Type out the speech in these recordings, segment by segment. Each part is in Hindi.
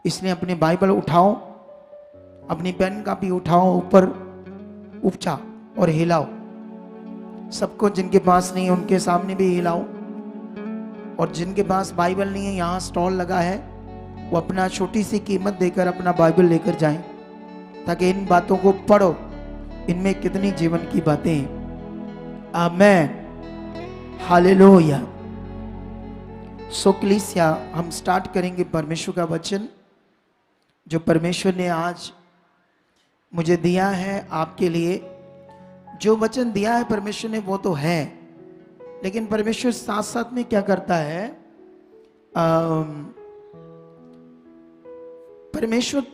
इसलिए अपनी बाइबल उठाओ, अपनी पेन कापी उठाओ, ऊपर उपचा और हिलाओ। सबको, जिनके पास नहीं है उनके सामने भी हिलाओ। और जिनके पास बाइबल नहीं है, यहाँ स्टॉल लगा है, वो अपना छोटी सी कीमत देकर अपना बाइबल लेकर जाएं, ताकि इन बातों को पढ़ो। इनमें कितनी जीवन की बातें हैं। आमेन, हालेलुया। सो कलीसिया, हम स्टार्ट करेंगे परमेश्वर का वचन, जो परमेश्वर ने आज मुझे दिया है आपके लिए। जो वचन दिया है परमेश्वर ने वो तो है, लेकिन परमेश्वर साथ साथ में क्या करता है, परमेश्वर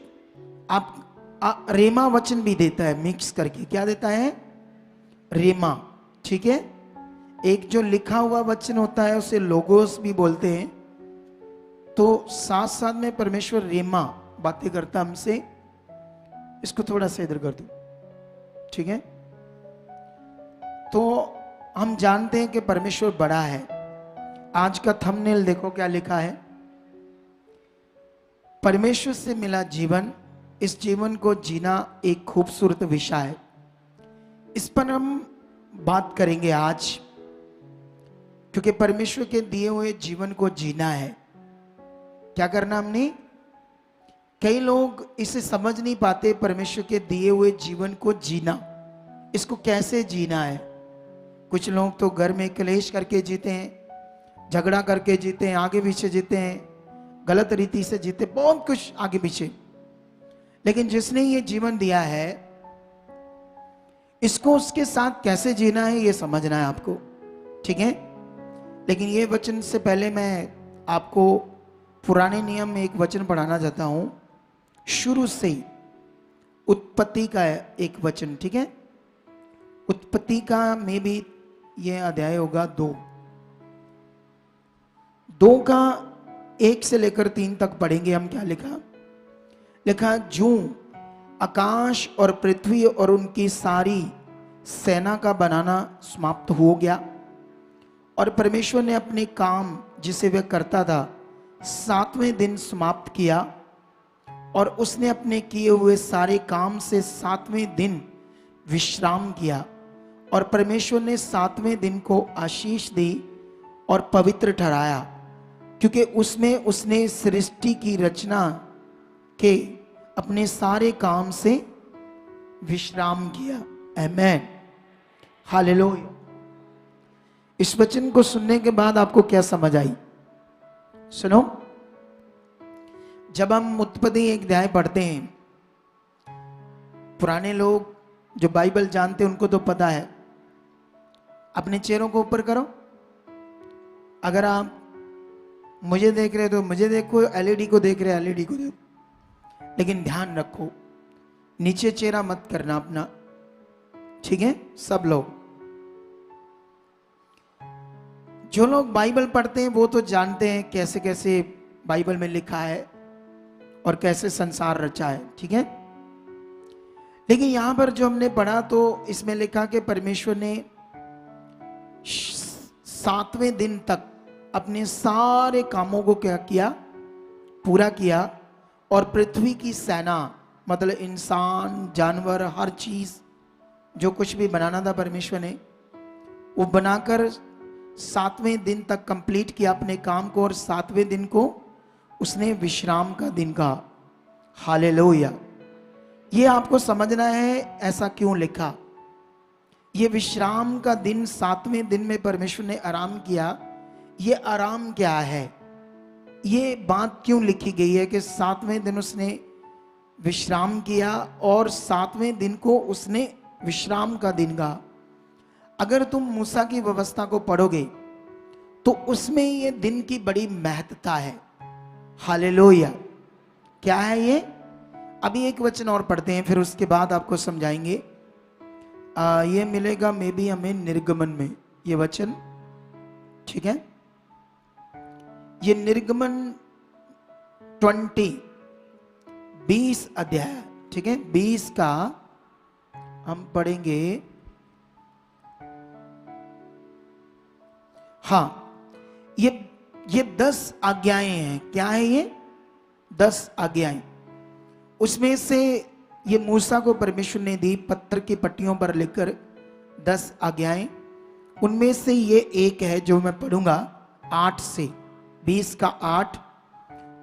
रेमा वचन भी देता है मिक्स करके। क्या देता है? रेमा, ठीक है। एक जो लिखा हुआ वचन होता है उसे लोगोस भी बोलते हैं। तो साथ साथ में परमेश्वर रेमा बातें करता हमसे। इसको थोड़ा सा इधर कर दो, ठीक है। तो हम जानते हैं कि परमेश्वर बड़ा है। आज का थंबनेल देखो क्या लिखा है, परमेश्वर से मिला जीवन, इस जीवन को जीना एक खूबसूरत विषय है। इस पर हम बात करेंगे आज, क्योंकि परमेश्वर के दिए हुए जीवन को जीना है। क्या करना हमने? कई लोग इसे समझ नहीं पाते, परमेश्वर के दिए हुए जीवन को जीना, इसको कैसे जीना है। कुछ लोग तो घर में क्लेश करके जीते हैं, झगड़ा करके जीते हैं, आगे पीछे जीते हैं, गलत रीति से जीते, बहुत कुछ आगे पीछे। लेकिन जिसने ये जीवन दिया है, इसको उसके साथ कैसे जीना है ये समझना है आपको, ठीक है। लेकिन ये वचन से पहले मैं आपको पुराने नियम में एक वचन पढ़ाना चाहता हूं, शुरू से ही उत्पत्ति का एक वचन, ठीक है। उत्पत्ति का में भी ये अध्याय होगा 2 का 1 से लेकर 3 तक पढ़ेंगे हम। क्या लिखा? लिखा, जूं आकाश और पृथ्वी और उनकी सारी सेना का बनाना समाप्त हो गया, और परमेश्वर ने अपने काम जिसे वह करता था 7वें दिन समाप्त किया, और उसने अपने किए हुए सारे काम से 7वें दिन विश्राम किया। और परमेश्वर ने 7वें दिन को आशीष दी और पवित्र ठहराया, क्योंकि उसमें उसने सृष्टि की रचना के अपने सारे काम से विश्राम किया। आमेन, हालेलुया। इस वचन को सुनने के बाद आपको क्या समझ आई? सुनो, जब हम उत्पत्ति 1 अध्याय पढ़ते हैं, पुराने लोग जो बाइबल जानते हैं उनको तो पता है। अपने चेहरों को ऊपर करो। अगर आप मुझे देख रहे हो तो मुझे देखो, एलईडी को देख रहे एलईडी को देखो। लेकिन ध्यान रखो, नीचे चेहरा मत करना अपना, ठीक है। सब लोग, जो लोग बाइबल पढ़ते हैं वो तो जानते हैं कैसे कैसे बाइबल में लिखा है और कैसे संसार रचा है, ठीक है। लेकिन यहां पर जो हमने पढ़ा, तो इसमें लिखा कि परमेश्वर ने 7वें दिन तक अपने सारे कामों को क्या किया? पूरा किया। और पृथ्वी की सेना, मतलब इंसान, जानवर, हर चीज जो कुछ भी बनाना था परमेश्वर ने, वो बनाकर 7वें दिन तक कंप्लीट किया अपने काम को, और 7वें दिन को उसने विश्राम का दिन कहा। हालेलुया। ये आपको समझना है ऐसा क्यों लिखा। ये विश्राम का दिन, 7वें दिन में परमेश्वर ने आराम किया, ये आराम क्या है? ये बात क्यों लिखी गई है कि 7वें दिन उसने विश्राम किया और 7वें दिन को उसने विश्राम का दिन कहा। अगर तुम मूसा की व्यवस्था को पढ़ोगे तो उसमें ये दिन की बड़ी महत्ता है। हालेलुया। क्या है ये? अभी एक वचन और पढ़ते हैं, फिर उसके बाद आपको समझाएंगे। ये मिलेगा मे बी हमें निर्गमन में ये वचन, ठीक है। ये निर्गमन 20 अध्याय, ठीक है। 20 का हम पढ़ेंगे। हाँ, ये 10 आज्ञाएं हैं। क्या है ये? 10 आज्ञाएं, उसमें से ये मूसा को परमेश्वर ने दी पत्थर की पट्टियों पर लिखकर 10 आज्ञाएं। उनमें से ये एक है जो मैं पढ़ूंगा 8 से 20 का 8।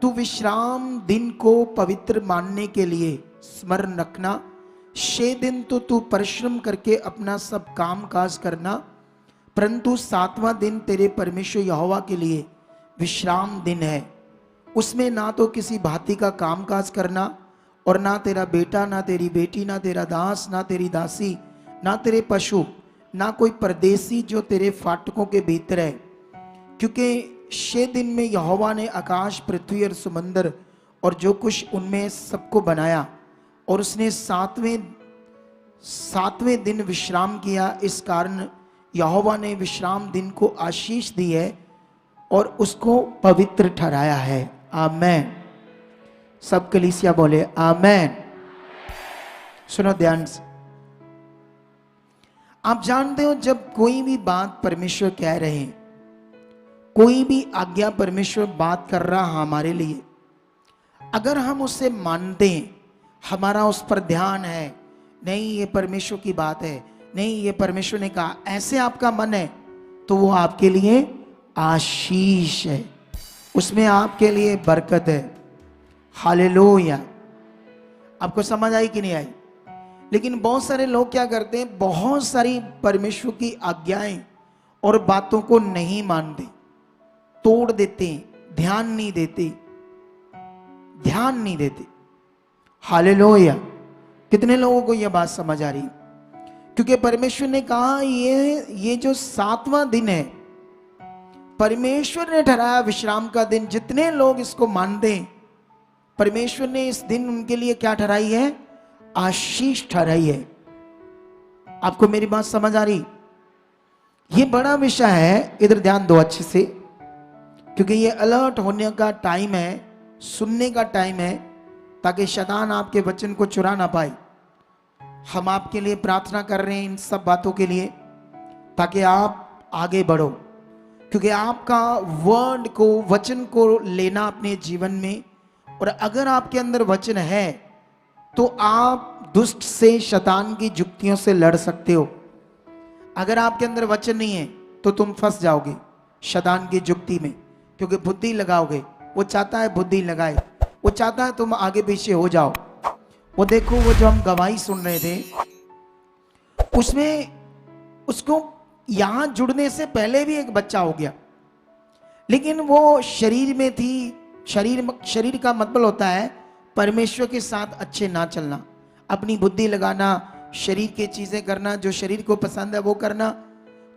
तू विश्राम दिन को पवित्र मानने के लिए स्मरण रखना। 6 दिन तो तू परिश्रम करके अपना सब काम काज करना, परंतु 7वां दिन तेरे परमेश्वर यहोवा के लिए विश्राम दिन है। उसमें ना तो किसी भांति का काम काज करना, और ना तेरा बेटा, ना तेरी बेटी, ना तेरा दास, ना तेरी दासी, ना तेरे पशु, ना कोई परदेसी जो तेरे फाटकों के भीतर है। क्योंकि 6 दिन में यहोवा ने आकाश, पृथ्वी और समुद्र और जो कुछ उनमें सबको बनाया, और उसने सातवें दिन विश्राम किया। इस कारण यहोवा ने विश्राम दिन को आशीष दी है और उसको पवित्र ठहराया है। आमेन। सब कलीसिया बोले आमेन। सुनो ध्यान से। आप जानते हो जब कोई भी बात परमेश्वर कह रहे हैं, कोई भी आज्ञा परमेश्वर बात कर रहा हमारे लिए, अगर हम उसे मानते हैं, हमारा उस पर ध्यान है, नहीं ये परमेश्वर की बात है, नहीं ये परमेश्वर ने कहा, ऐसे आपका मन है, तो वो आपके लिए आशीष है, उसमें आपके लिए बरकत है। हालेलुया। आपको समझ आई कि नहीं आई? लेकिन बहुत सारे लोग क्या करते हैं, बहुत सारी परमेश्वर की आज्ञाएं और बातों को नहीं मानते, तोड़ देते हैं, ध्यान नहीं देते, ध्यान नहीं देते। हालेलुया। कितने लोगों को यह बात समझ आ रही? क्योंकि परमेश्वर ने कहा ये जो 7वां दिन है, परमेश्वर ने ठहराया विश्राम का दिन। जितने लोग इसको मानते हैं, परमेश्वर ने इस दिन उनके लिए क्या ठहराई है? आशीष ठहराई है। आपको मेरी बात समझ आ रही? ये बड़ा विषय है, इधर ध्यान दो अच्छे से, क्योंकि ये अलर्ट होने का टाइम है, सुनने का टाइम है, ताकि शैतान आपके वचन को चुरा ना पाए। हम आपके लिए प्रार्थना कर रहे हैं इन सब बातों के लिए, ताकि आप आगे बढ़ो। क्योंकि आपका वर्ड को, वचन को लेना अपने जीवन में, और अगर आपके अंदर वचन है तो आप दुष्ट से, शैतान की जुक्तियों से लड़ सकते हो। अगर आपके अंदर वचन नहीं है तो तुम फंस जाओगे शैतान की जुक्ति में, क्योंकि बुद्धि लगाओगे। वो चाहता है बुद्धि लगाए, वो चाहता है तुम आगे पीछे हो जाओ। वो देखो, वो जो हम गवाही सुन रहे थे, उसमें उसको यहां जुड़ने से पहले भी एक बच्चा हो गया, लेकिन वो शरीर में थी। शरीर का मतलब होता है परमेश्वर के साथ अच्छे ना चलना, अपनी बुद्धि लगाना, शरीर की चीजें करना, जो शरीर को पसंद है वो करना।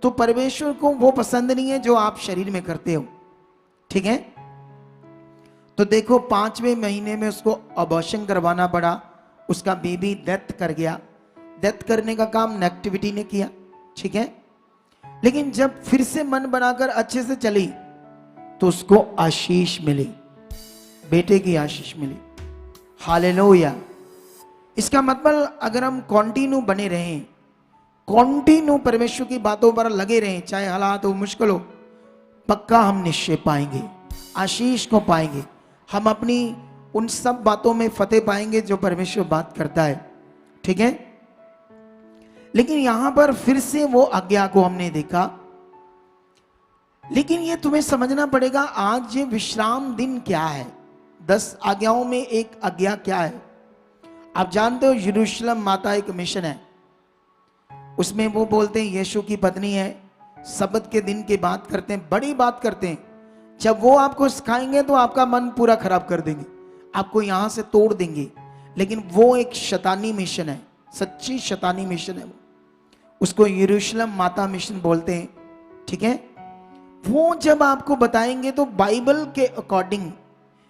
तो परमेश्वर को वो पसंद नहीं है जो आप शरीर में करते हो, ठीक है? तो देखो 5वें महीने में उसको अबॉर्शन करवाना पड़ा, उसका बेबी डेथ कर गया। डेथ करने का काम नेगेटिविटी ने किया, ठीक है? लेकिन जब फिर से मन बनाकर अच्छे से चली तो उसको आशीष मिली, बेटे की आशीष मिली। हालेलुया। इसका मतलब अगर हम कॉन्टिन्यू बने रहें, कॉन्टिन्यू परमेश्वर की बातों पर लगे रहें, चाहे हालात हो, मुश्किल हो, पक्का हम निश्चय पाएंगे, आशीष को पाएंगे। हम अपनी उन सब बातों में फतेह पाएंगे जो परमेश्वर बात करता है, ठीक है? लेकिन यहां पर फिर से वो आज्ञा को हमने देखा, लेकिन ये तुम्हें समझना पड़ेगा आज ये विश्राम दिन क्या है। 10 आज्ञाओं में एक आज्ञा क्या है? आप जानते हो यरूशलेम माता एक मिशन है, उसमें वो बोलते हैं यीशु की पत्नी है, सब्त के दिन की बात करते हैं, बड़ी बात करते हैं। जब वो आपको सिखाएंगे तो आपका मन पूरा खराब कर देंगे, आपको यहां से तोड़ देंगे। लेकिन वो एक शैतानी मिशन है, सच्ची शैतानी मिशन है वो, उसको यरूशलेम माता मिशन बोलते हैं, ठीक है? वो जब आपको बताएंगे तो बाइबल के अकॉर्डिंग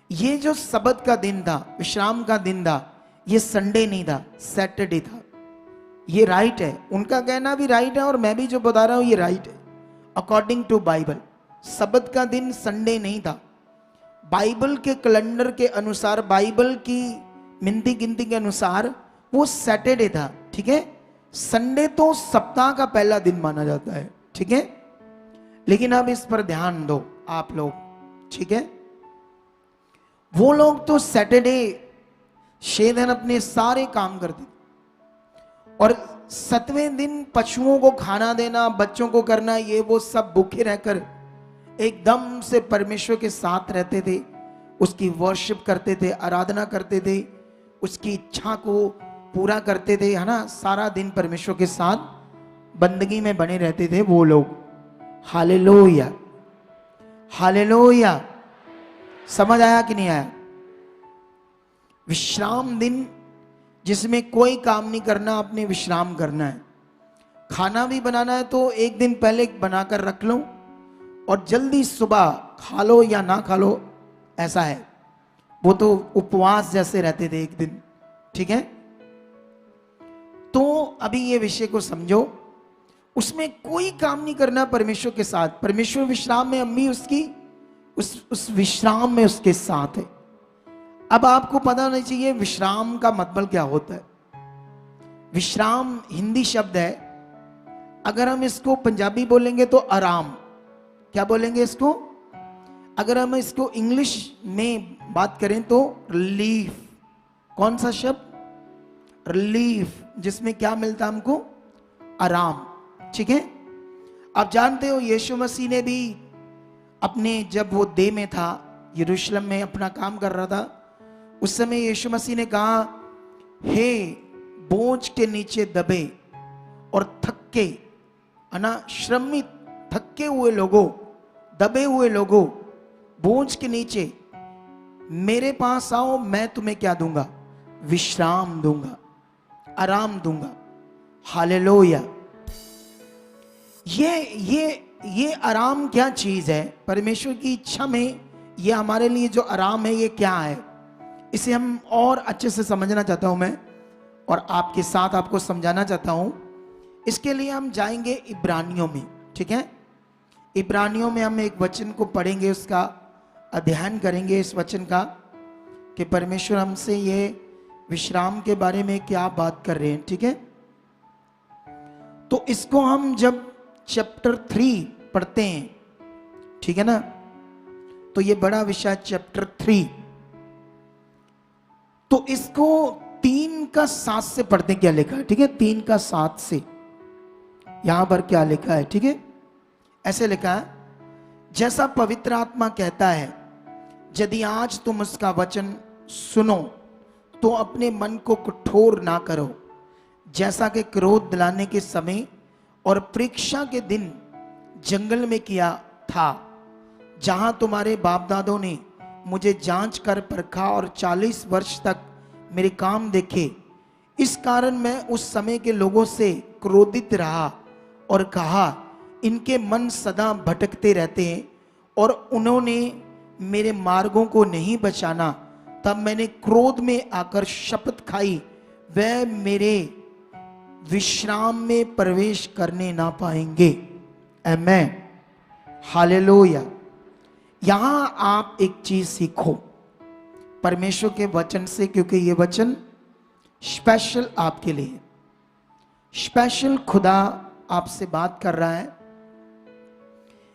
ये जो सब्त का दिन था, विश्राम का दिन था, ये संडे नहीं था, सैटरडे था। ये राइट है, उनका कहना भी राइट है और मैं भी जो बता रहा हूं ये राइट है अकॉर्डिंग टू बाइबल। सब्त का दिन संडे नहीं था, बाइबल के कैलेंडर के अनुसार, बाइबल की मिनती गिनती के अनुसार वो सैटरडे था, ठीक है? संडे तो सप्ताह का पहला दिन माना जाता है, ठीक है? लेकिन अब इस पर ध्यान दो आप लोग, ठीक है? वो लोग तो सैटरडे 6 दिन अपने सारे काम करते थे और 7वें दिन पशुओं को खाना देना, बच्चों को करना, ये वो सब भूखे रहकर एकदम से परमेश्वर के साथ रहते थे, उसकी वर्शिप करते थे, आराधना करते थे, उसकी इच्छा को पूरा करते थे, है ना। सारा दिन परमेश्वर के साथ बंदगी में बने रहते थे वो लोग। Hallelujah, hallelujah. समझ आया कि नहीं आया? विश्राम दिन जिसमें कोई काम नहीं करना, अपने विश्राम करना है। खाना भी बनाना है तो एक दिन पहले बनाकर रख लो और जल्दी सुबह खा लो या ना खा लो, ऐसा है। वो तो उपवास जैसे रहते थे एक दिन, ठीक है। तो अभी ये विषय को समझो, उसमें कोई काम नहीं करना परमेश्वर के साथ। परमेश्वर विश्राम में, अम्मी उसकी उस विश्राम में उसके साथ है। अब आपको पता होना चाहिए विश्राम का मतलब क्या होता है। विश्राम हिंदी शब्द है, अगर हम इसको पंजाबी बोलेंगे तो आराम। क्या बोलेंगे इसको? अगर हम इसको इंग्लिश में बात करें तो रिलीफ। कौन सा शब्द? रिलीफ, जिसमें क्या मिलता है हमको? आराम, ठीक है। आप जानते हो यीशु मसीह ने भी अपने, जब वो देह में था, यरूशलेम में अपना काम कर रहा था, उस समय यीशु मसीह ने कहा, हे बोझ के नीचे दबे और थके, है ना, श्रमित थके हुए लोगों, दबे हुए लोगों, बोझ के नीचे मेरे पास आओ, मैं तुम्हें क्या दूंगा? विश्राम दूंगा, आराम दूंगा। हालेलुया। ये आराम क्या चीज है? परमेश्वर की इच्छा में ये हमारे लिए जो आराम है, ये क्या है, इसे हम और अच्छे से समझना चाहता हूं मैं, और आपके साथ आपको समझाना चाहता हूं। इसके लिए हम जाएंगे इब्रानियों में, ठीक है। इब्रानियों में हम एक वचन को पढ़ेंगे, उसका अध्ययन करेंगे, इस वचन का, कि परमेश्वर हमसे ये विश्राम के बारे में क्या बात कर रहे हैं, ठीक है। तो इसको हम जब चैप्टर 3 पढ़ते हैं, ठीक है ना, तो ये बड़ा विषय चैप्टर 3, तो इसको 3:7 से पढ़ते हैं। क्या लिखा है? ठीक है, 3:7 से यहां पर क्या लिखा है? ठीक है, ऐसे लिखा है, जैसा पवित्र आत्मा कहता है, यदि आज तुम उसका वचन सुनो तो अपने मन को कठोर ना करो, जैसा कि क्रोध दिलाने के समय और परीक्षा के दिन जंगल में किया था, जहां तुम्हारे बाप दादों ने मुझे जांच कर परखा और 40 वर्ष तक मेरे काम देखे। इस कारण मैं उस समय के लोगों से क्रोधित रहा और कहा, इनके मन सदा भटकते रहते हैं और उन्होंने मेरे मार्गों को नहीं बचाना। तब मैंने क्रोध में आकर शपथ खाई, वह मेरे विश्राम में प्रवेश करने ना पाएंगे। आमेन, हालेलुया। यहां आप एक चीज सीखो परमेश्वर के वचन से, क्योंकि ये वचन स्पेशल आपके लिए, स्पेशल खुदा आपसे बात कर रहा है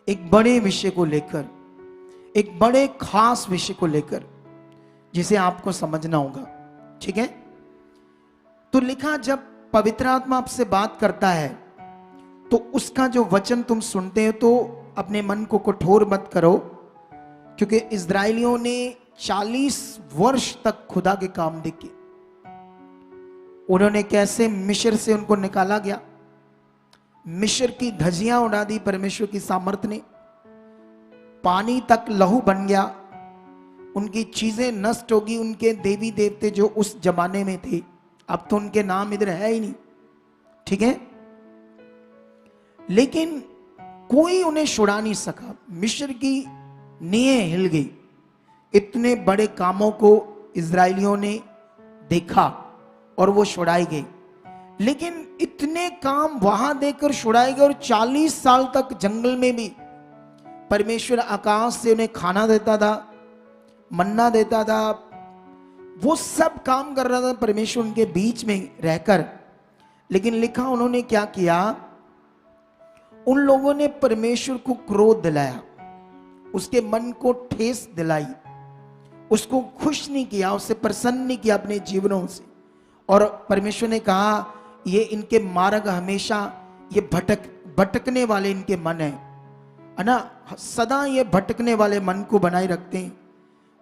एक बड़े विषय को लेकर, एक बड़े खास विषय को लेकर, जिसे आपको समझना होगा, ठीक है। तो लिखा, जब पवित्र आत्मा आपसे बात करता है तो उसका जो वचन तुम सुनते हो तो अपने मन को कठोर मत करो, क्योंकि इस्राएलियों ने 40 वर्ष तक खुदा के काम देखे। उन्होंने कैसे मिस्र से उनको निकाला गया, मिस्र की धज्जियां उड़ा दी परमेश्वर की सामर्थ ने, पानी तक लहू बन गया, उनकी चीजें नष्ट होगी, उनके देवी देवते जो उस जमाने में थे, अब तो उनके नाम इधर है ही नहीं, ठीक है। लेकिन कोई उन्हें छुड़ा नहीं सका, मिस्र की नींवें हिल गई। इतने बड़े कामों को इजरायलियों ने देखा और वो छुड़ाई गई, लेकिन इतने काम वहां देकर छुड़ाए गए और 40 साल तक जंगल में भी परमेश्वर आकाश से उन्हें खाना देता था, मन्ना देता था, वो सब काम कर रहा था परमेश्वर उनके बीच में रहकर। लेकिन लिखा, उन्होंने क्या किया, उन लोगों ने परमेश्वर को क्रोध दिलाया, उसके मन को ठेस दिलाई, उसको खुश नहीं किया, उससे प्रसन्न नहीं किया अपने जीवनों से। और परमेश्वर ने कहा ये इनके मार्ग हमेशा ये भटकने वाले इनके मन है ना, सदा ये भटकने वाले मन को बनाए रखते हैं।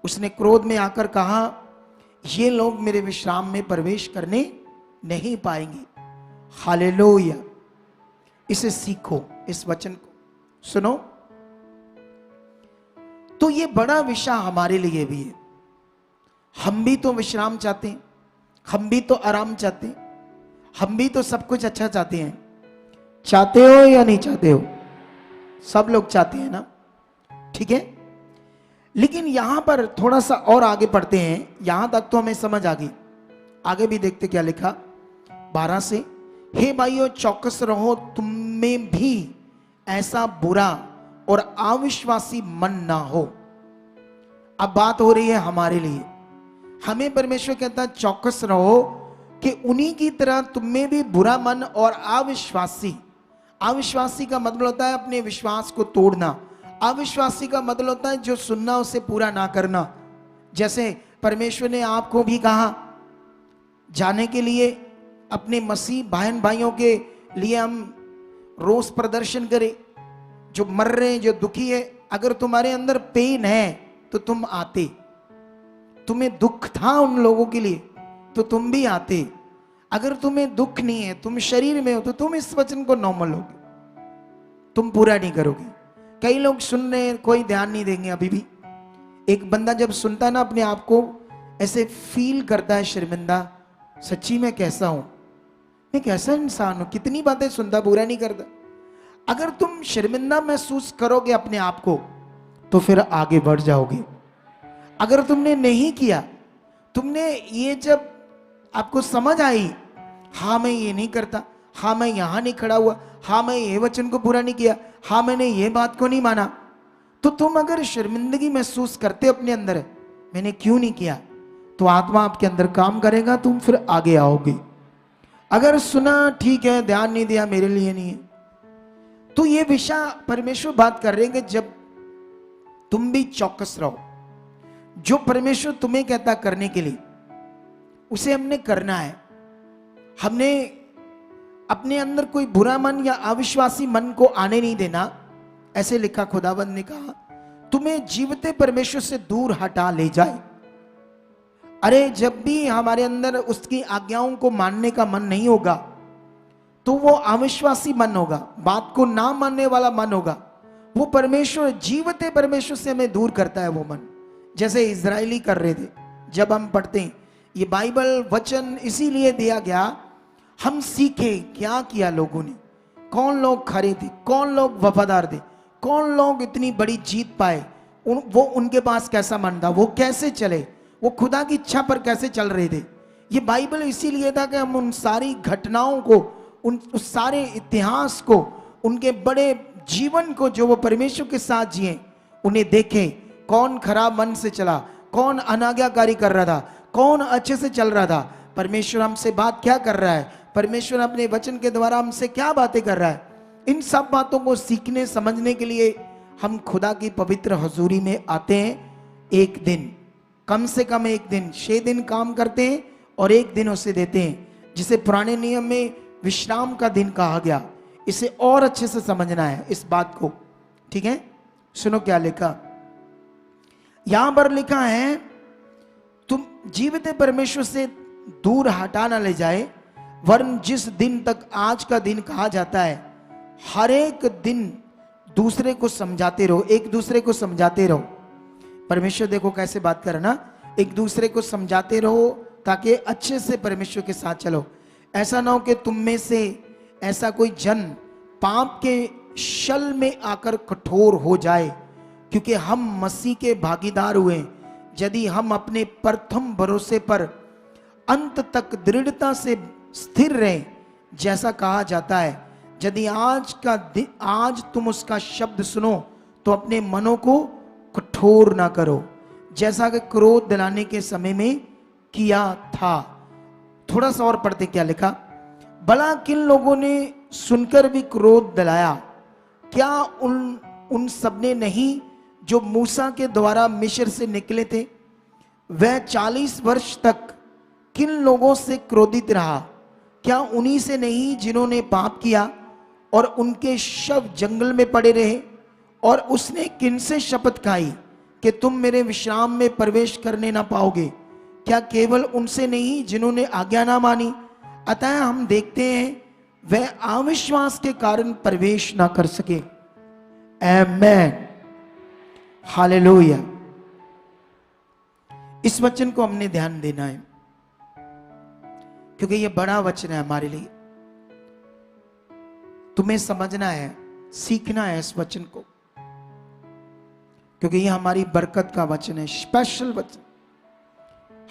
उसने क्रोध में आकर कहा ये लोग मेरे विश्राम में प्रवेश करने नहीं पाएंगे। हालेलुया। इसे सीखो, इस वचन को सुनो। तो ये बड़ा विषय हमारे लिए भी है। हम भी तो विश्राम चाहते हैं, हम भी तो आराम चाहते हैं, हम भी तो सब कुछ अच्छा चाहते हैं। चाहते हो या नहीं चाहते हो? सब लोग चाहते हैं ना, ठीक है। लेकिन यहां पर थोड़ा सा और आगे पढ़ते हैं, यहां तक तो हमें समझ आ गई, आगे भी देखते क्या लिखा 12 से। हे भाइयों चौकस रहो, तुम में भी ऐसा बुरा और अविश्वासी मन ना हो। अब बात हो रही है हमारे लिए। हमें परमेश्वर कहता है चौकस रहो कि उन्हीं की तरह तुम में भी बुरा मन और अविश्वासी। अविश्वासी का मतलब होता है अपने विश्वास को तोड़ना। अविश्वासी का मतलब होता है जो सुनना उसे पूरा ना करना। जैसे परमेश्वर ने आपको भी कहा जाने के लिए, अपने मसीह बहन भाइयों के लिए हम रोष प्रदर्शन करें, जो मर रहे हैं, जो दुखी है। अगर तुम्हारे अंदर पेन है तो तुम आते, तुम्हें दुख था उन लोगों के लिए तो तुम भी आते। अगर तुम्हें दुख नहीं है, तुम शरीर में हो, तो तुम इस वचन को नॉर्मल लोगे, तुम पूरा नहीं करोगे। कई लोग सुन रहे हैं, कोई ध्यान नहीं देंगे अभी भी। एक बंदा जब सुनता है ना, अपने आप को ऐसे फील करता है शर्मिंदा, सच्ची मैं कैसा हूं, मैं कैसा इंसान हूं, कितनी बातें सुनता, पूरा नहीं करता। अगर तुम शर्मिंदा महसूस करोगे अपने आप को तो फिर आगे बढ़ जाओगे। अगर तुमने नहीं किया, तुमने ये जब आपको समझ आई, हाँ मैं ये नहीं करता, हाँ मैं यहां नहीं खड़ा हुआ, हाँ मैं ये वचन को पूरा नहीं किया, हाँ मैंने ये बात को नहीं माना, तो तुम अगर शर्मिंदगी महसूस करते हो अपने अंदर, मैंने क्यों नहीं किया, तो आत्मा आपके अंदर काम करेगा, तुम फिर आगे आओगे। अगर सुना ठीक है, ध्यान नहीं दिया, मेरे लिए नहीं है। तो ये विषय परमेश्वर बात कर रहे हैं कि जब तुम भी चौकस रहो, जो परमेश्वर तुम्हें कहता करने के लिए उसे हमने करना है। हमने अपने अंदर कोई बुरा मन या अविश्वासी मन को आने नहीं देना। ऐसे लिखा खुदावंद ने कहा तुम्हें जीवते परमेश्वर से दूर हटा ले जाए। अरे जब भी हमारे अंदर उसकी आज्ञाओं को मानने का मन नहीं होगा तो वो अविश्वासी मन होगा, बात को ना मानने वाला मन होगा। वो परमेश्वर, जीवते परमेश्वर से हमें दूर करता है वो मन, जैसे इजरायली कर रहे थे। जब हम पढ़ते हैं ये बाइबल वचन इसीलिए दिया गया, हम सीखे क्या किया लोगों ने, कौन लोग खरे थे, कौन लोग वफादार थे, कौन लोग इतनी बड़ी जीत पाए, वो उनके पास कैसा मन था, वो कैसे चले, वो खुदा की इच्छा पर कैसे चल रहे थे। ये बाइबल इसीलिए था कि हम उन सारी घटनाओं को, उस सारे इतिहास को, उनके बड़े जीवन को जो वो परमेश्वर के साथ जिए, उन्हें देखें। कौन खराब मन से चला, कौन अनाज्ञाकारी कर रहा था, कौन अच्छे से चल रहा था। परमेश्वर हमसे बात क्या कर रहा है, परमेश्वर अपने वचन के द्वारा हमसे क्या बातें कर रहा है। इन सब बातों को सीखने समझने के लिए हम खुदा की पवित्र हजूरी में आते हैं। एक दिन, कम से कम एक दिन, 6 दिन काम करते हैं और एक दिन उसे देते हैं, जिसे पुराने नियम में विश्राम का दिन कहा गया। इसे और अच्छे से समझना है इस बात को, ठीक है। सुनो क्या लिखा, यहां पर लिखा है तुम जीवित परमेश्वर से दूर हटा ना ले जाए, वरन जिस दिन तक आज का दिन कहा जाता है, हर एक दिन दूसरे को समझाते रहो, एक दूसरे को समझाते रहो। परमेश्वर देखो कैसे बात करे ना, एक दूसरे को समझाते रहो ताकि अच्छे से परमेश्वर के साथ चलो। ऐसा ना हो कि तुम में से ऐसा कोई जन पाप के शल में आकर कठोर हो जाए, क्योंकि हम मसीह के भागीदार हुए यदि हम अपने प्रथम भरोसे पर अंत तक दृढ़ता से स्थिर रहें। जैसा कहा जाता है, यदि आज तुम उसका शब्द सुनो तो अपने मनों को कठोर ना करो, जैसा कि क्रोध दिलाने के समय में किया था। थोड़ा सा और पढ़ते क्या लिखा, भला किन लोगों ने सुनकर भी क्रोध दिलाया, क्या उन सबने नहीं जो मूसा के द्वारा मिस्र से निकले थे। वह 40 वर्ष तक किन लोगों से क्रोधित रहा? क्या उन्हीं से नहीं जिन्होंने पाप किया और उनके शव जंगल में पड़े रहे? और उसने किन से शपथ खाई कि तुम मेरे विश्राम में प्रवेश करने ना पाओगे? क्या केवल उनसे नहीं जिन्होंने आज्ञा ना मानी? अतः हम देखते हैं वह अविश्वास के कारण प्रवेश ना कर सके। आमेन, हालेलुया। इस वचन को हमने ध्यान देना है क्योंकि यह बड़ा वचन है हमारे लिए। तुम्हें समझना है, सीखना है इस वचन को, क्योंकि यह हमारी बरकत का वचन है, स्पेशल वचन,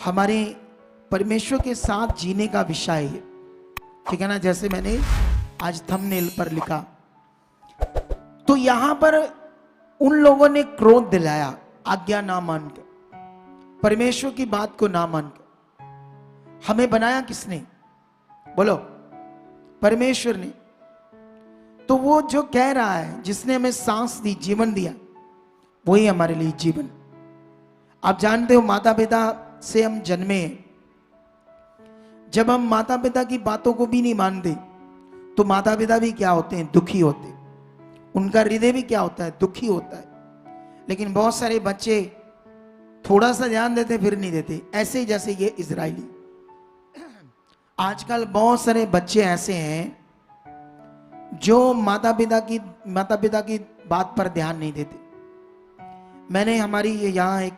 हमारे परमेश्वर के साथ जीने का विषय है। ठीक है ना? जैसे मैंने आज थंबनेल पर लिखा, तो यहां पर उन लोगों ने क्रोध दिलाया आज्ञा ना मानकर, परमेश्वर की बात को ना मानकर। हमें बनाया किसने? बोलो, परमेश्वर ने। तो वो जो कह रहा है, जिसने हमें सांस दी, जीवन दिया, वही हमारे लिए जीवन। आप जानते हो माता पिता से हम जन्मे हैं। जब हम माता पिता की बातों को भी नहीं मानते तो माता पिता भी क्या होते हैं? दुखी होते हैं। उनका हृदय भी क्या होता है? दुखी होता है। लेकिन बहुत सारे बच्चे थोड़ा सा ध्यान देते फिर नहीं देते, ऐसे ही जैसे ये इजरायली। आजकल बहुत सारे बच्चे ऐसे हैं जो माता पिता की बात पर ध्यान नहीं देते। मैंने हमारी यहाँ एक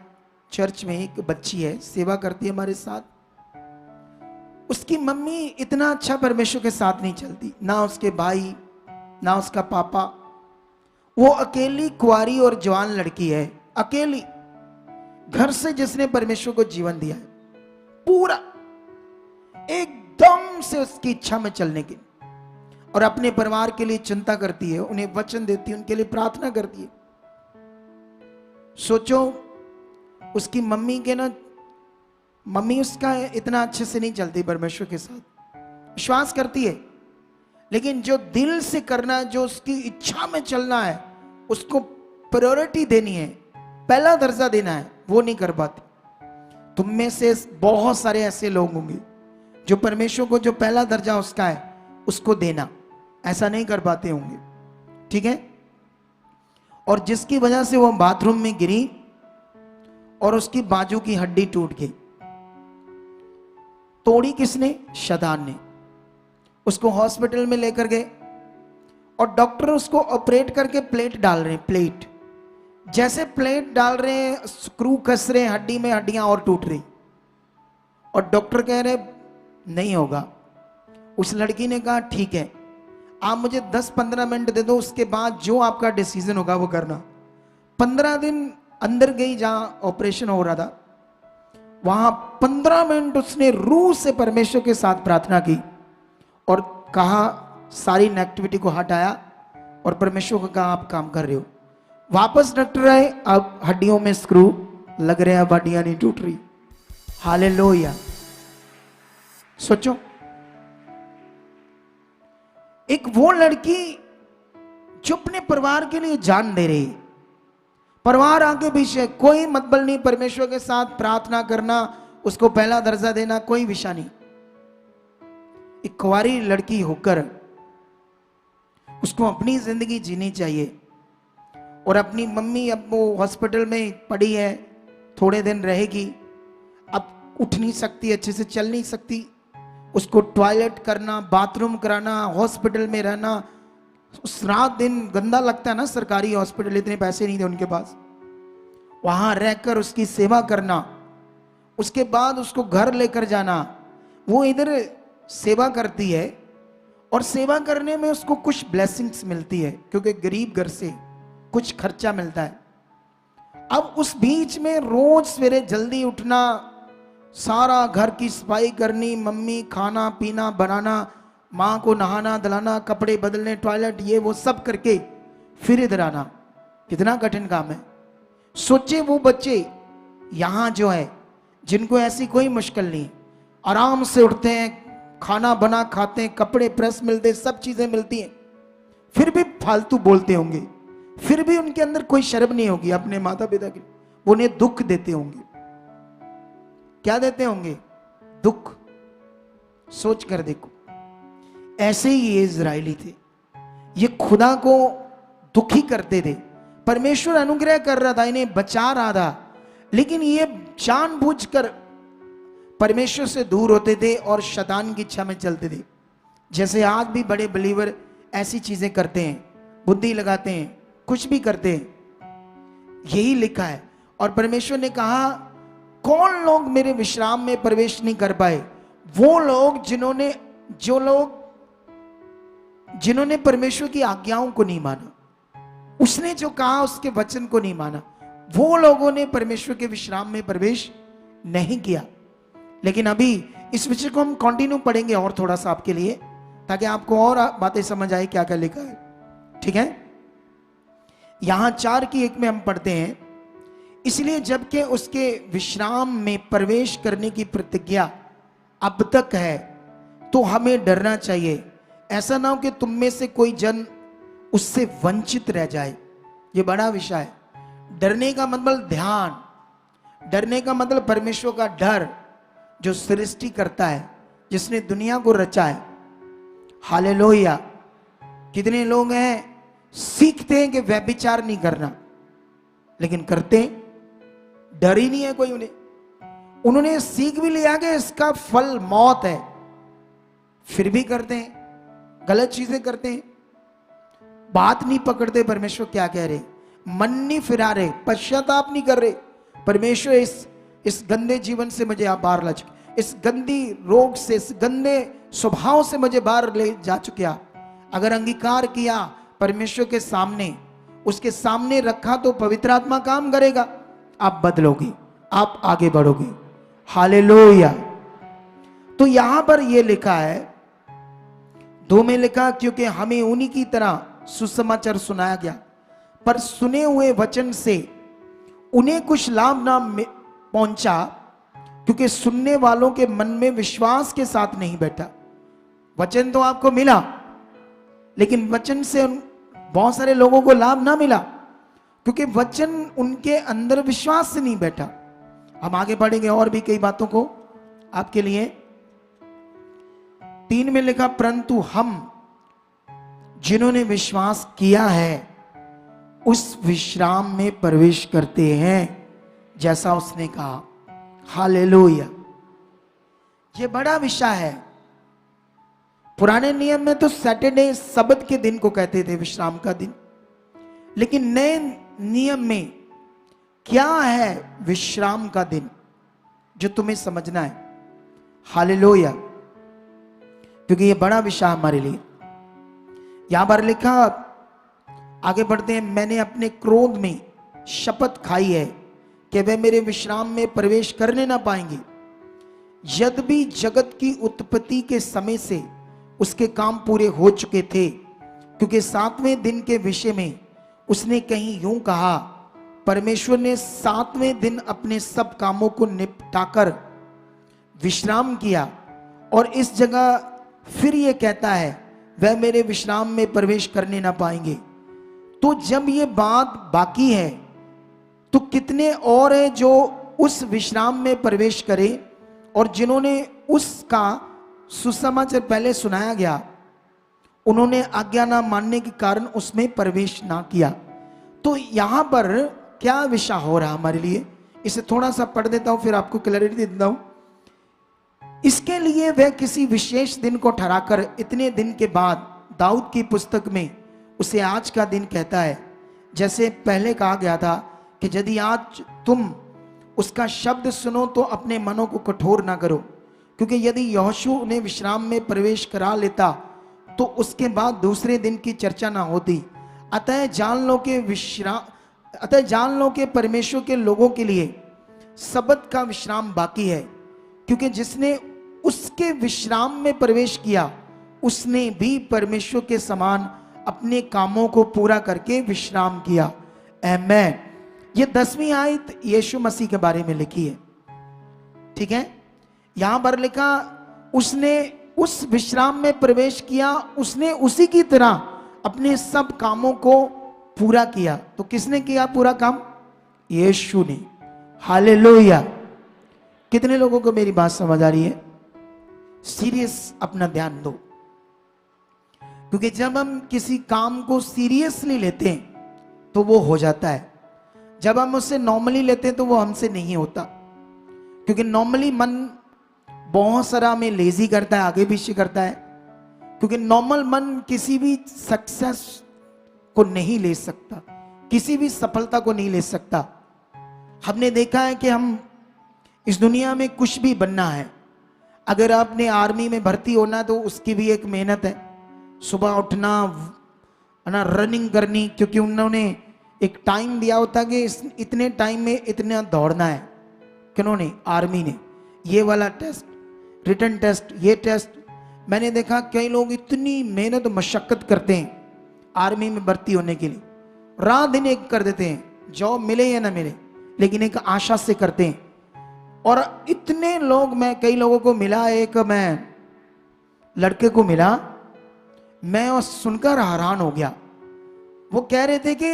चर्च में एक बच्ची है, सेवा करती है हमारे साथ। उसकी मम्मी इतना अच्छा परमेश्वर के साथ नहीं चलती, ना उसके भाई ना उसका पापा। वो अकेली कुंवारी और जवान लड़की है, अकेली घर से जिसने परमेश्वर को जीवन दिया है, पूरा एकदम से उसकी इच्छा में चलने की, और अपने परिवार के लिए चिंता करती है, उन्हें वचन देती है, उनके लिए प्रार्थना करती है। सोचो उसकी मम्मी उसका इतना अच्छे से नहीं चलती परमेश्वर के साथ, विश्वास करती है, लेकिन जो दिल से करना है, जो उसकी इच्छा में चलना है, उसको प्रायोरिटी देनी है, पहला दर्जा देना है, वो नहीं कर पाती। तुम में से बहुत सारे ऐसे लोग होंगे जो परमेश्वर को जो पहला दर्जा उसका है उसको देना ऐसा नहीं कर पाते होंगे। ठीक है? और जिसकी वजह से वो बाथरूम में गिरी और उसकी बाजू की हड्डी टूट गई। तोड़ी किसने? शैतान ने। उसको हॉस्पिटल में लेकर गए और डॉक्टर उसको ऑपरेट करके प्लेट डाल रहे हैं। प्लेट जैसे प्लेट डाल रहे हैं, स्क्रू कस रहे हैं हड्डी में, हड्डियां और टूट रही, और डॉक्टर कह रहे नहीं होगा। उस लड़की ने कहा ठीक है, आप मुझे 10-15 मिनट दे दो, उसके बाद जो आपका डिसीजन होगा वो करना। 15 दिन अंदर गई जहां ऑपरेशन हो रहा था, वहां 15 मिनट उसने रूह से परमेश्वर के साथ प्रार्थना की और कहा, सारी नेगेटिविटी को हटाया और परमेश्वर को कहा आप काम कर रहे हो। वापस डॉक्टर आए, अब हड्डियों में स्क्रू लग रहे हैं, अब हड्डियां नहीं टूट रही। हालेलुया। सोचो, एक वो लड़की जो अपने परिवार के लिए जान दे रही, परिवार आगे पीछे कोई मतलब नहीं, परमेश्वर के साथ प्रार्थना करना, उसको पहला दर्जा देना, कोई विषय नहीं। एक कुंवारी लड़की होकर उसको अपनी जिंदगी जीनी चाहिए, और अपनी मम्मी अब वो हॉस्पिटल में पड़ी है, थोड़े दिन रहेगी, अब उठ नहीं सकती, अच्छे से चल नहीं सकती, उसको टॉयलेट करना, बाथरूम कराना, हॉस्पिटल में रहना, उस रात दिन गंदा लगता है ना। सरकारी हॉस्पिटल, इतने पैसे नहीं थे उनके पास, वहां रहकर उसकी सेवा करना, उसके बाद उसको घर लेकर जाना। वो इधर सेवा करती है और सेवा करने में उसको कुछ ब्लेसिंग्स मिलती है, क्योंकि गरीब घर से कुछ खर्चा मिलता है। अब उस बीच में रोज सवेरे जल्दी उठना, सारा घर की सफाई करनी, मम्मी खाना पीना बनाना, माँ को नहाना धलाना, कपड़े बदलने, टॉयलेट, ये वो सब करके फिर इधर आना, कितना कठिन काम है। सोचे वो बच्चे यहाँ जो है, जिनको ऐसी कोई मुश्किल नहीं, आराम से उठते हैं, खाना बना खाते हैं, कपड़े प्रेस मिलते, सब चीजें मिलती हैं, फिर भी फालतू बोलते होंगे, फिर भी उनके अंदर कोई शर्म नहीं होगी अपने माता पिता की, वो उन्हें दुख देते होंगे। क्या देते होंगे? दुख। सोच कर देखो, ऐसे ही ये इजरायली थे, ये खुदा को दुखी करते थे। परमेश्वर अनुग्रह कर रहा था, इन्हें बचा रहा था, लेकिन ये जानबूझकर परमेश्वर से दूर होते थे और शैतान की इच्छा में चलते थे। जैसे आज भी बड़े बिलीवर ऐसी चीजें करते हैं, बुद्धि लगाते हैं, कुछ भी करते हैं, यही लिखा है। और परमेश्वर ने कहा, कौन लोग मेरे विश्राम में प्रवेश नहीं कर पाए? वो लोग जिन्होंने परमेश्वर की आज्ञाओं को नहीं माना, उसने जो कहा उसके वचन को नहीं माना, वो लोगों ने परमेश्वर के विश्राम में प्रवेश नहीं किया। लेकिन अभी इस विषय को हम कंटिन्यू पढ़ेंगे और थोड़ा सा आपके लिए, ताकि आपको और बातें समझ आए क्या क्या लिखा है। ठीक है, यहां 4:1 में हम पढ़ते हैं, इसलिए जबकि उसके विश्राम में प्रवेश करने की प्रतिज्ञा अब तक है, तो हमें डरना चाहिए, ऐसा ना हो कि तुम में से कोई जन उससे वंचित रह जाए। ये बड़ा विषय है। डरने का मतलब ध्यान, डरने का मतलब परमेश्वर का डर, जो सृष्टि करता है, जिसने दुनिया को रचा है। हालेलुया। कितने लोग हैं सीखते हैं कि व्यभिचार नहीं करना, लेकिन करते हैं, डर ही नहीं है कोई उन्हें। उन्होंने सीख भी लिया कि इसका फल मौत है, फिर भी करते हैं, गलत चीजें करते हैं, बात नहीं पकड़ते परमेश्वर क्या कह रहे, मन नहीं फिरा रहे, पश्चाताप नहीं कर रहे। परमेश्वर इस गंदे जीवन से मुझे आप बाहर ला चुके, इस गंदी रोग से, इस गंदे स्वभाव से मुझे बाहर ले जा चुके आप। अगर अंगीकार किया परमेश्वर के सामने, उसके सामने रखा, तो पवित्र आत्मा काम करेगा, आप बदलोगे, आप आगे बढ़ोगे। हालेलुया। तो यहां पर यह लिखा है, 2 में लिखा, क्योंकि हमें उन्हीं की तरह सुसमाचार सुनाया गया, पर सुने हुए वचन से उन्हें कुछ लाभ ना पहुंचा, क्योंकि सुनने वालों के मन में विश्वास के साथ नहीं बैठा। वचन तो आपको मिला, लेकिन वचन से बहुत सारे लोगों को लाभ ना मिला, क्योंकि वचन उनके अंदर विश्वास से नहीं बैठा। हम आगे बढ़ेंगे और भी कई बातों को आपके लिए। 3 में लिखा, परंतु हम जिन्होंने विश्वास किया है उस विश्राम में प्रवेश करते हैं, जैसा उसने कहा। हालेलुया। ये बड़ा विषय है। पुराने नियम में तो सैटरडे, सब्त के दिन को कहते थे विश्राम का दिन, लेकिन नए नियम में क्या है विश्राम का दिन, जो तुम्हें समझना है। हालेलुया। क्योंकि ये बड़ा विषय हमारे लिए। यहां पर लिखा, आगे बढ़ते हैं, मैंने अपने क्रोध में शपथ खाई है कि वे मेरे विश्राम में प्रवेश करने ना पाएंगे, यद्यपि जगत की उत्पत्ति के समय से उसके काम पूरे हो चुके थे। क्योंकि 7वें दिन के विषय में उसने कहीं यूं कहा, परमेश्वर ने 7वें दिन अपने सब कामों को निपटाकर विश्राम किया। और इस जगह फिर यह कहता है, वह मेरे विश्राम में प्रवेश करने ना पाएंगे। तो जब ये बात बाकी है, तो कितने और हैं जो उस विश्राम में प्रवेश करें, और जिन्होंने उसका सुसमाचार पहले सुनाया गया, उन्होंने आज्ञा ना मानने के कारण उसमें प्रवेश ना किया। तो यहां पर क्या विषय हो रहा हमारे लिए, इसे थोड़ा सा पढ़ देता हूं, फिर आपको क्लैरिटी दे देता हूं। इसके लिए वह किसी विशेष दिन को ठहराकर इतने दिन के बाद, दाऊद की पुस्तक में उसे आज का दिन कहता है। जैसे पहले कहा गया था कि यदि आज तुम उसका शब्द सुनो तो अपने मनों को कठोर ना करो, क्योंकि यदि यहोशू ने विश्राम में प्रवेश करा लेता तो उसके बाद दूसरे दिन की चर्चा ना होती। अतः जान लो कि परमेश्वर के लोगों के लिए सब्त का विश्राम बाकी है, क्योंकि जिसने उसके विश्राम में प्रवेश किया उसने भी परमेश्वर के समान अपने कामों को पूरा करके विश्राम किया। आमीन। ये 10वीं आयत यीशु मसीह के बारे में लिखी है। ठीक है, यहां पर लिखा, उसने उस विश्राम में प्रवेश किया, उसने उसी की तरह अपने सब कामों को पूरा किया। तो किसने किया पूरा काम? यीशु ने। हालेलुया। कितने लोगों को मेरी बात समझ आ रही है? सीरियस अपना ध्यान दो, क्योंकि जब हम किसी काम को सीरियसली लेते हैं तो वो हो जाता है। जब हम उससे नॉर्मली लेते हैं तो वो हमसे नहीं होता, क्योंकि नॉर्मली मन बहुत सारा में लेजी करता है, आगे पीछे करता है, क्योंकि नॉर्मल मन किसी भी सक्सेस को नहीं ले सकता, किसी भी सफलता को नहीं ले सकता। हमने देखा है कि हम इस दुनिया में कुछ भी बनना है, अगर आपने आर्मी में भर्ती होना तो उसकी भी एक मेहनत है, सुबह उठना ना, रनिंग करनी, क्योंकि उन्होंने एक टाइम दिया होता कि इतने टाइम में इतना दौड़ना है। किन्होंने? आर्मी ने। ये वाला टेस्ट, रिटन टेस्ट, ये टेस्ट। मैंने देखा कई लोग इतनी मेहनत मशक्कत करते हैं आर्मी में भर्ती होने के लिए, रात दिन एक कर देते हैं, जॉब मिले या ना मिले, लेकिन एक आशा से करते हैं। और इतने लोग, मैं कई लोगों को मिला, एक मैं लड़के को मिला, मैं और सुनकर हैरान हो गया। वो कह रहे थे कि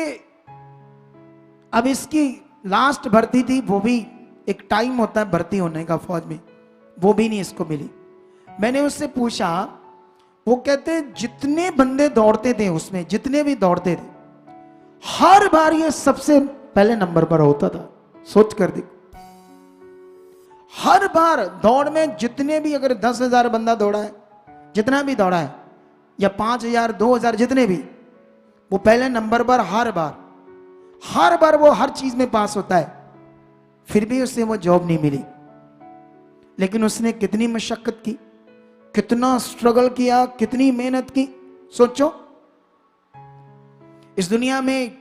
अब इसकी लास्ट भर्ती थी, वो भी एक टाइम होता है भर्ती होने का फौज में, वो भी नहीं इसको मिली। मैंने उससे पूछा, वो कहते जितने बंदे दौड़ते थे उसमें, जितने भी दौड़ते थे, हर बार ये सबसे पहले नंबर पर होता था। सोच कर देखो, हर बार दौड़ में जितने भी, अगर 10,000 बंदा दौड़ा है, जितना भी दौड़ा है, या 5,000, 2,000, जितने भी, वो पहले नंबर पर हर बार वो हर चीज में पास होता है। फिर भी उससे वो जॉब नहीं मिली। लेकिन उसने कितनी मशक्कत की, कितना स्ट्रगल किया, कितनी मेहनत की। सोचो, इस दुनिया में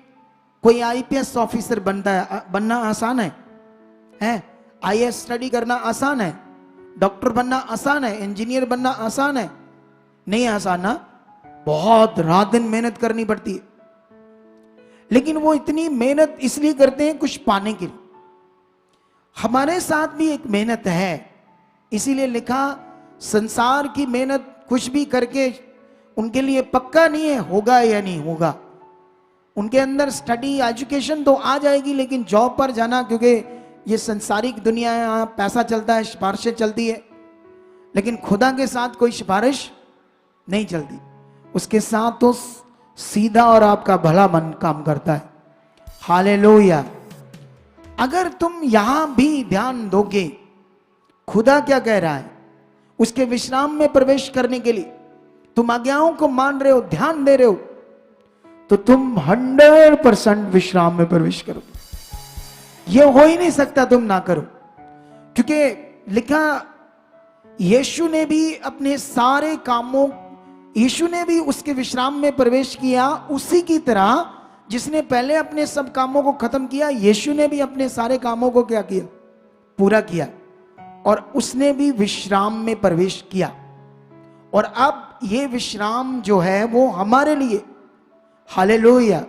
कोई आईपीएस ऑफिसर बनना आसान है? आईएएस स्टडी करना आसान है? डॉक्टर बनना आसान है? इंजीनियर बनना आसान है? नहीं आसान ना, बहुत रात दिन मेहनत करनी पड़ती है। लेकिन वो इतनी मेहनत इसलिए करते हैं कुछ पाने के लिए। हमारे साथ भी एक मेहनत है, इसीलिए लिखा, संसार की मेहनत कुछ भी करके उनके लिए पक्का नहीं है होगा या नहीं होगा। उनके अंदर स्टडी, एजुकेशन तो आ जाएगी, लेकिन जॉब पर जाना, क्योंकि ये संसारिक दुनिया है, यहाँ पैसा चलता है, सिफारिशें चलती है, लेकिन खुदा के साथ कोई सिफारिश नहीं चलती। उसके साथ तो सीधा और आपका भला मन काम करता है। हालेलुया। अगर तुम यहां भी ध्यान दोगे, खुदा क्या कह रहा है, उसके विश्राम में प्रवेश करने के लिए तुम आज्ञाओं को मान रहे हो, ध्यान दे रहे हो, तो तुम 100% विश्राम में प्रवेश करोगे। यह हो ही नहीं सकता तुम ना करो, क्योंकि लिखा, यीशु ने भी अपने सारे कामों, यीशु ने भी उसके विश्राम में प्रवेश किया, उसी की तरह जिसने पहले अपने सब कामों को खत्म किया, यीशु ने भी अपने सारे कामों को क्या किया? पूरा किया, और उसने भी विश्राम में प्रवेश किया। और अब ये विश्राम जो है वो हमारे लिए, हालेलुया।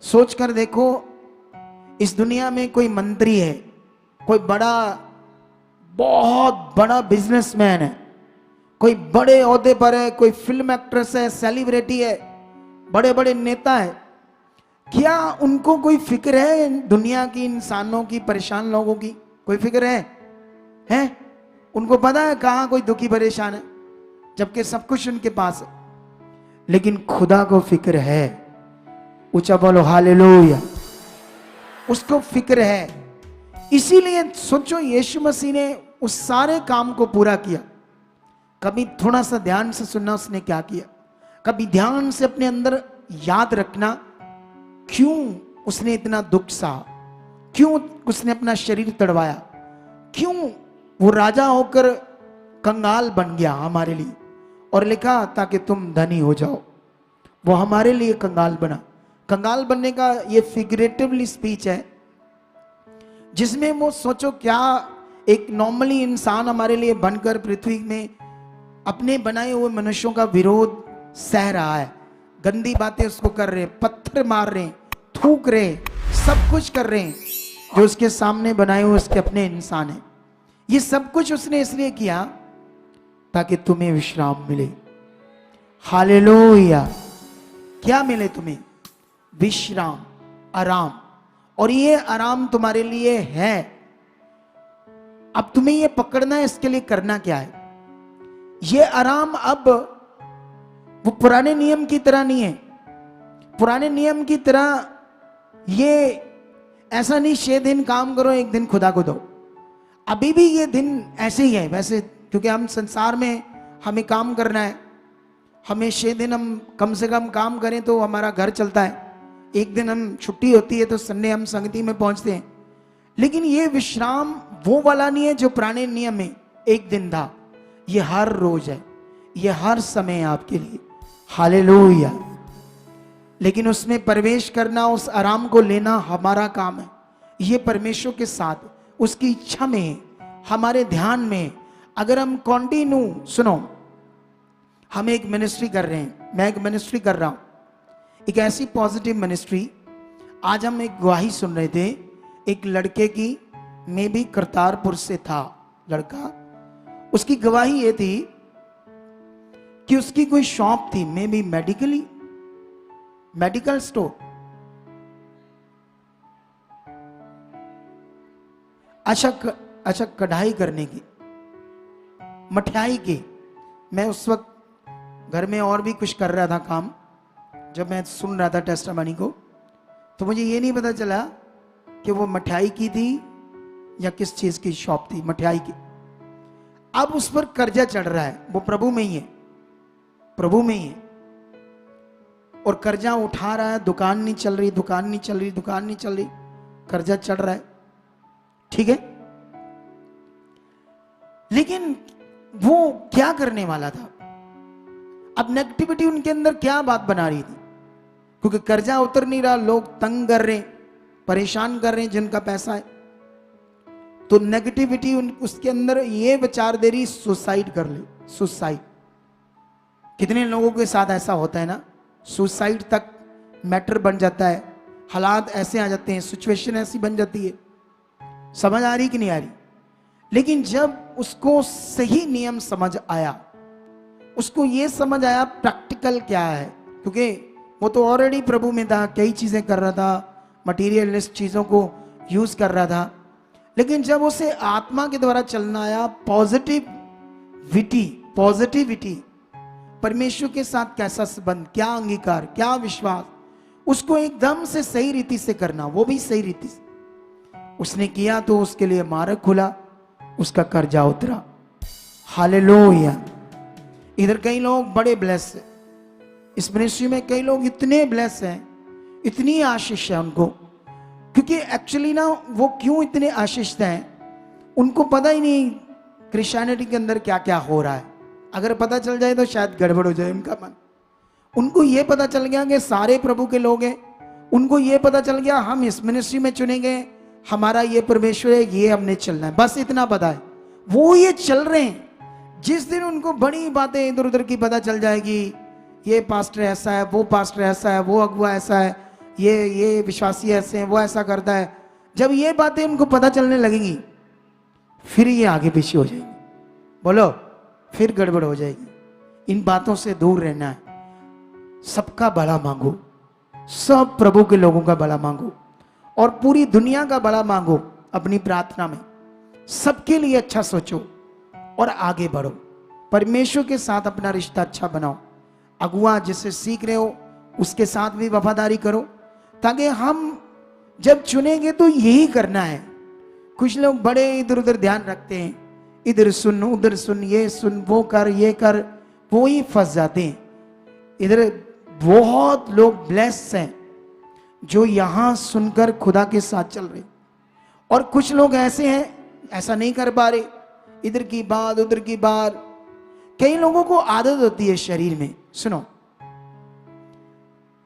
सोच कर देखो, इस दुनिया में कोई मंत्री है, कोई बहुत बड़ा बिजनेसमैन है, कोई बड़े ओहदे पर है, कोई फिल्म एक्ट्रेस है, सेलिब्रिटी है, बड़े बड़े नेता है, क्या उनको कोई फिक्र है दुनिया की, इंसानों की, परेशान लोगों की? कोई फिक्र है? उनको पता है कहां कोई दुखी परेशान है, जबकि सब कुछ उनके पास है। लेकिन खुदा को फिक्र है। ऊंचा बोलो हालेलुया। उसको फिक्र है। इसीलिए सोचो, यीशु मसीह ने उस सारे काम को पूरा किया। कभी थोड़ा सा ध्यान से सुनना, उसने क्या किया। कभी ध्यान से अपने अंदर याद रखना, क्यों उसने इतना दुख सहा, क्यों उसने अपना शरीर तड़वाया, क्यों वो राजा होकर कंगाल बन गया हमारे लिए। और लिखा, ताकि तुम धनी हो जाओ। वो हमारे लिए कंगाल बना। कंगाल बनने का ये फिगरेटिवली स्पीच है, जिसमें वो सोचो, क्या एक नॉर्मली इंसान हमारे लिए बनकर पृथ्वी में अपने बनाए हुए मनुष्यों का विरोध सह रहा है, गंदी बातें उसको कर रहे, पत्थर मार रहे, थूक रहे, सब कुछ कर रहे हैं जो उसके सामने बनाए हुए उसके अपने इंसान है। ये सब कुछ उसने इसलिए किया ताकि तुम्हें विश्राम मिले। हालेलुया। क्या मिले तुम्हें? विश्राम, आराम। और ये आराम तुम्हारे लिए है। अब तुम्हें ये पकड़ना है, इसके लिए करना क्या है। ये आराम अब वो पुराने नियम की तरह नहीं है। पुराने नियम की तरह ये ऐसा नहीं 6 दिन काम करो 1 दिन खुदा को दो। अभी भी ये दिन ऐसे ही है वैसे, क्योंकि हम संसार में हमें काम करना है। हमें 6 दिन हम कम से कम काम करें तो हमारा घर चलता है। 1 दिन हम छुट्टी होती है तो संडे हम संगति में पहुंचते हैं। लेकिन ये विश्राम वो वाला नहीं है जो पुराने नियम में 1 दिन था। ये हर रोज है, ये हर समय है आपके लिए। हालेलुया। लेकिन उसमें प्रवेश करना, उस आराम को लेना हमारा काम है। ये परमेश्वर के साथ उसकी इच्छा में, हमारे ध्यान में अगर हम कंटिन्यू, सुनो, हम एक मिनिस्ट्री कर रहे हैं, मैं एक मिनिस्ट्री कर रहा हूं, एक ऐसी पॉजिटिव मिनिस्ट्री। आज हम एक गवाही सुन रहे थे एक लड़के की, मे भी करतारपुर से था लड़का। उसकी गवाही ये थी कि उसकी कोई शॉप थी, मे भी मेडिकल स्टोर। अच्छा कढ़ाई करने की, मठियाई की। मैं उस वक्त घर में और भी कुछ कर रहा था काम, जब मैं सुन रहा था टेस्टामनी को, तो मुझे ये नहीं पता चला कि वो मठियाई की थी या किस चीज की शॉप थी, मठियाई की। अब उस पर कर्जा चढ़ रहा है, वो प्रभु में ही है, प्रभु में ही है, और कर्जा उठा रहा है। दुकान नहीं चल रही, दुकान नहीं चल रही, दुकान नहीं चल रही, कर्जा चढ़ रहा है, ठीक है। लेकिन वो क्या करने वाला था? अब नेगेटिविटी उनके अंदर क्या बात बना रही थी? क्योंकि कर्जा उतर नहीं रहा, लोग तंग कर रहे हैं, परेशान कर रहे हैं जिनका पैसा है। तो नेगेटिविटी उसके अंदर ये विचार दे रही, सुसाइड कर ले, सुसाइड। कितने लोगों के साथ ऐसा होता है ना, सुसाइड तक मैटर बन जाता है, हालात ऐसे आ जाते हैं, सिचुएशन ऐसी बन जाती है। समझ आ रही कि नहीं आ रही? लेकिन जब उसको सही नियम समझ आया, उसको ये समझ आया प्रैक्टिकल क्या है, क्योंकि वो तो ऑलरेडी प्रभु में था, कई चीजें कर रहा था, मटीरियलिस्ट चीजों को यूज कर रहा था। लेकिन जब उसे आत्मा के द्वारा चलना आया, पॉजिटिविटी, परमेश्वर के साथ कैसा संबंध, क्या अंगीकार, क्या विश्वास, उसको एकदम से सही रीति से करना, वो भी सही रीति से उसने किया तो उसके लिए मार्ग खुला, उसका कर्जा उतरा। हालेलुया। इधर कई लोग बड़े ब्लेस हैं, इस मिनिस्ट्री में कई लोग इतने ब्लेस हैं, इतनी आशीष है उनको, क्योंकि एक्चुअली ना वो क्यों इतने आशीषित हैं, उनको पता ही नहीं क्रिश्चियनिटी के अंदर क्या क्या हो रहा है। अगर पता चल जाए तो शायद गड़बड़ हो जाए उनका मन। उनको ये पता चल गया कि सारे प्रभु के लोग हैं, उनको ये पता चल गया हम इस मिनिस्ट्री में चुने गए, हमारा ये परमेश्वर है, ये हमने चलना है, बस इतना पता है। वो ये चल रहे हैं। जिस दिन उनको बड़ी बातें इधर उधर की पता चल जाएगी, ये पास्टर ऐसा है, वो पास्टर ऐसा है, वो अगुआ ऐसा है, ये विश्वासी ऐसे हैं, वो ऐसा करता है, जब ये बातें उनको पता चलने लगेंगी, फिर ये आगे पीछे हो जाएंगे। बोलो, फिर गड़बड़ हो जाएगी। इन बातों से दूर रहना है। सबका भला मांगो, सब प्रभु के लोगों का भला मांगो, और पूरी दुनिया का भला मांगो अपनी प्रार्थना में। सबके लिए अच्छा सोचो और आगे बढ़ो। परमेश्वर के साथ अपना रिश्ता अच्छा बनाओ। अगुआ जिससे सीख रहे हो उसके साथ भी वफादारी करो, ताकि हम जब चुनेंगे तो यही करना है। कुछ लोग बड़े इधर उधर ध्यान रखते हैं, इधर सुन उधर सुन, ये सुन वो कर ये कर, वो ही फंस जाते हैं। इधर बहुत लोग ब्लेस हैं जो यहां सुनकर खुदा के साथ चल रहे, और कुछ लोग ऐसे हैं ऐसा नहीं कर पा रहे, इधर की बात उधर की बात। कई लोगों को आदत होती है शरीर में, सुनो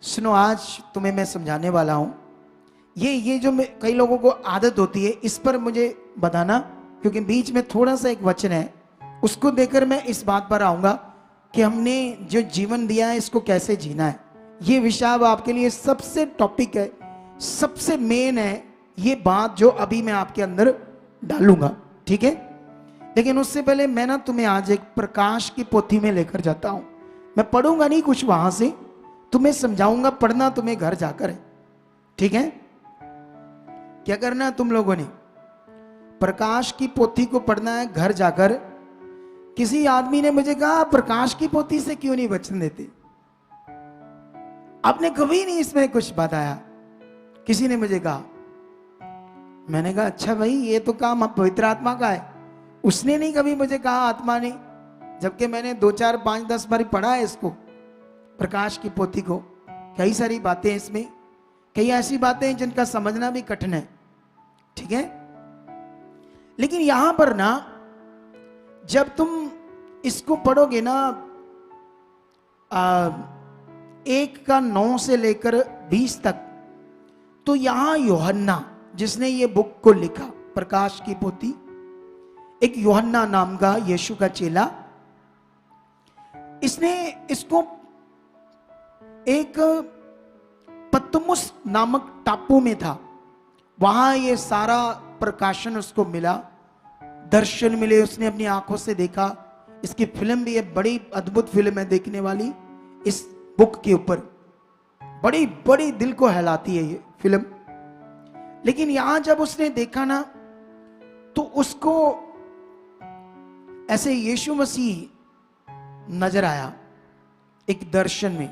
सुनो, आज तुम्हें मैं समझाने वाला हूं। ये जो कई लोगों को आदत होती है, इस पर मुझे बताना, क्योंकि बीच में थोड़ा सा एक वचन है, उसको देकर मैं इस बात पर आऊंगा कि हमने जो जीवन दिया है इसको कैसे जीना है। ये विषय अब आपके लिए सबसे टॉपिक है, सबसे मेन है ये बात जो अभी मैं आपके अंदर डालूंगा, ठीक है। लेकिन उससे पहले मैं ना तुम्हें आज एक प्रकाश की पोथी में लेकर जाता हूं। मैं पढ़ूंगा नहीं कुछ वहां से, तुम्हें समझाऊंगा, पढ़ना तुम्हें घर जाकर है, ठीक है। क्या करना है तुम लोगों ने? प्रकाश की पोथी को पढ़ना है घर जाकर। किसी आदमी ने मुझे कहा प्रकाश की पोथी से क्यों नहीं वचन देते, आपने कभी नहीं इसमें कुछ बताया, किसी ने मुझे कहा। मैंने कहा अच्छा भाई ये तो काम पवित्र आत्मा का है, उसने नहीं कभी मुझे कहा, आत्मा ने, जबकि मैंने 2 4 5 10 बार पढ़ा है इसको, प्रकाश की पोथी को। कई सारी बातें इसमें, कई ऐसी बातें हैं जिनका समझना भी कठिन है, ठीक है। लेकिन यहां पर ना जब तुम इसको पढ़ोगे ना 1:9 से लेकर 20 तक, तो यहां यूहन्ना जिसने ये बुक को लिखा प्रकाश की पोथी, एक यूहन्ना नाम का यीशु का चेला, इसने इसको एक पतमुस नामक टापू में था, वहां ये सारा प्रकाशन उसको मिला, दर्शन मिले, उसने अपनी आंखों से देखा। इसकी फिल्म भी है, बड़ी अद्भुत फिल्म है देखने वाली इस बुक के ऊपर, बड़ी बड़ी दिल को हिलाती है ये फिल्म। लेकिन यहां जब उसने देखा ना तो उसको ऐसे यीशु मसीह नजर आया एक दर्शन में।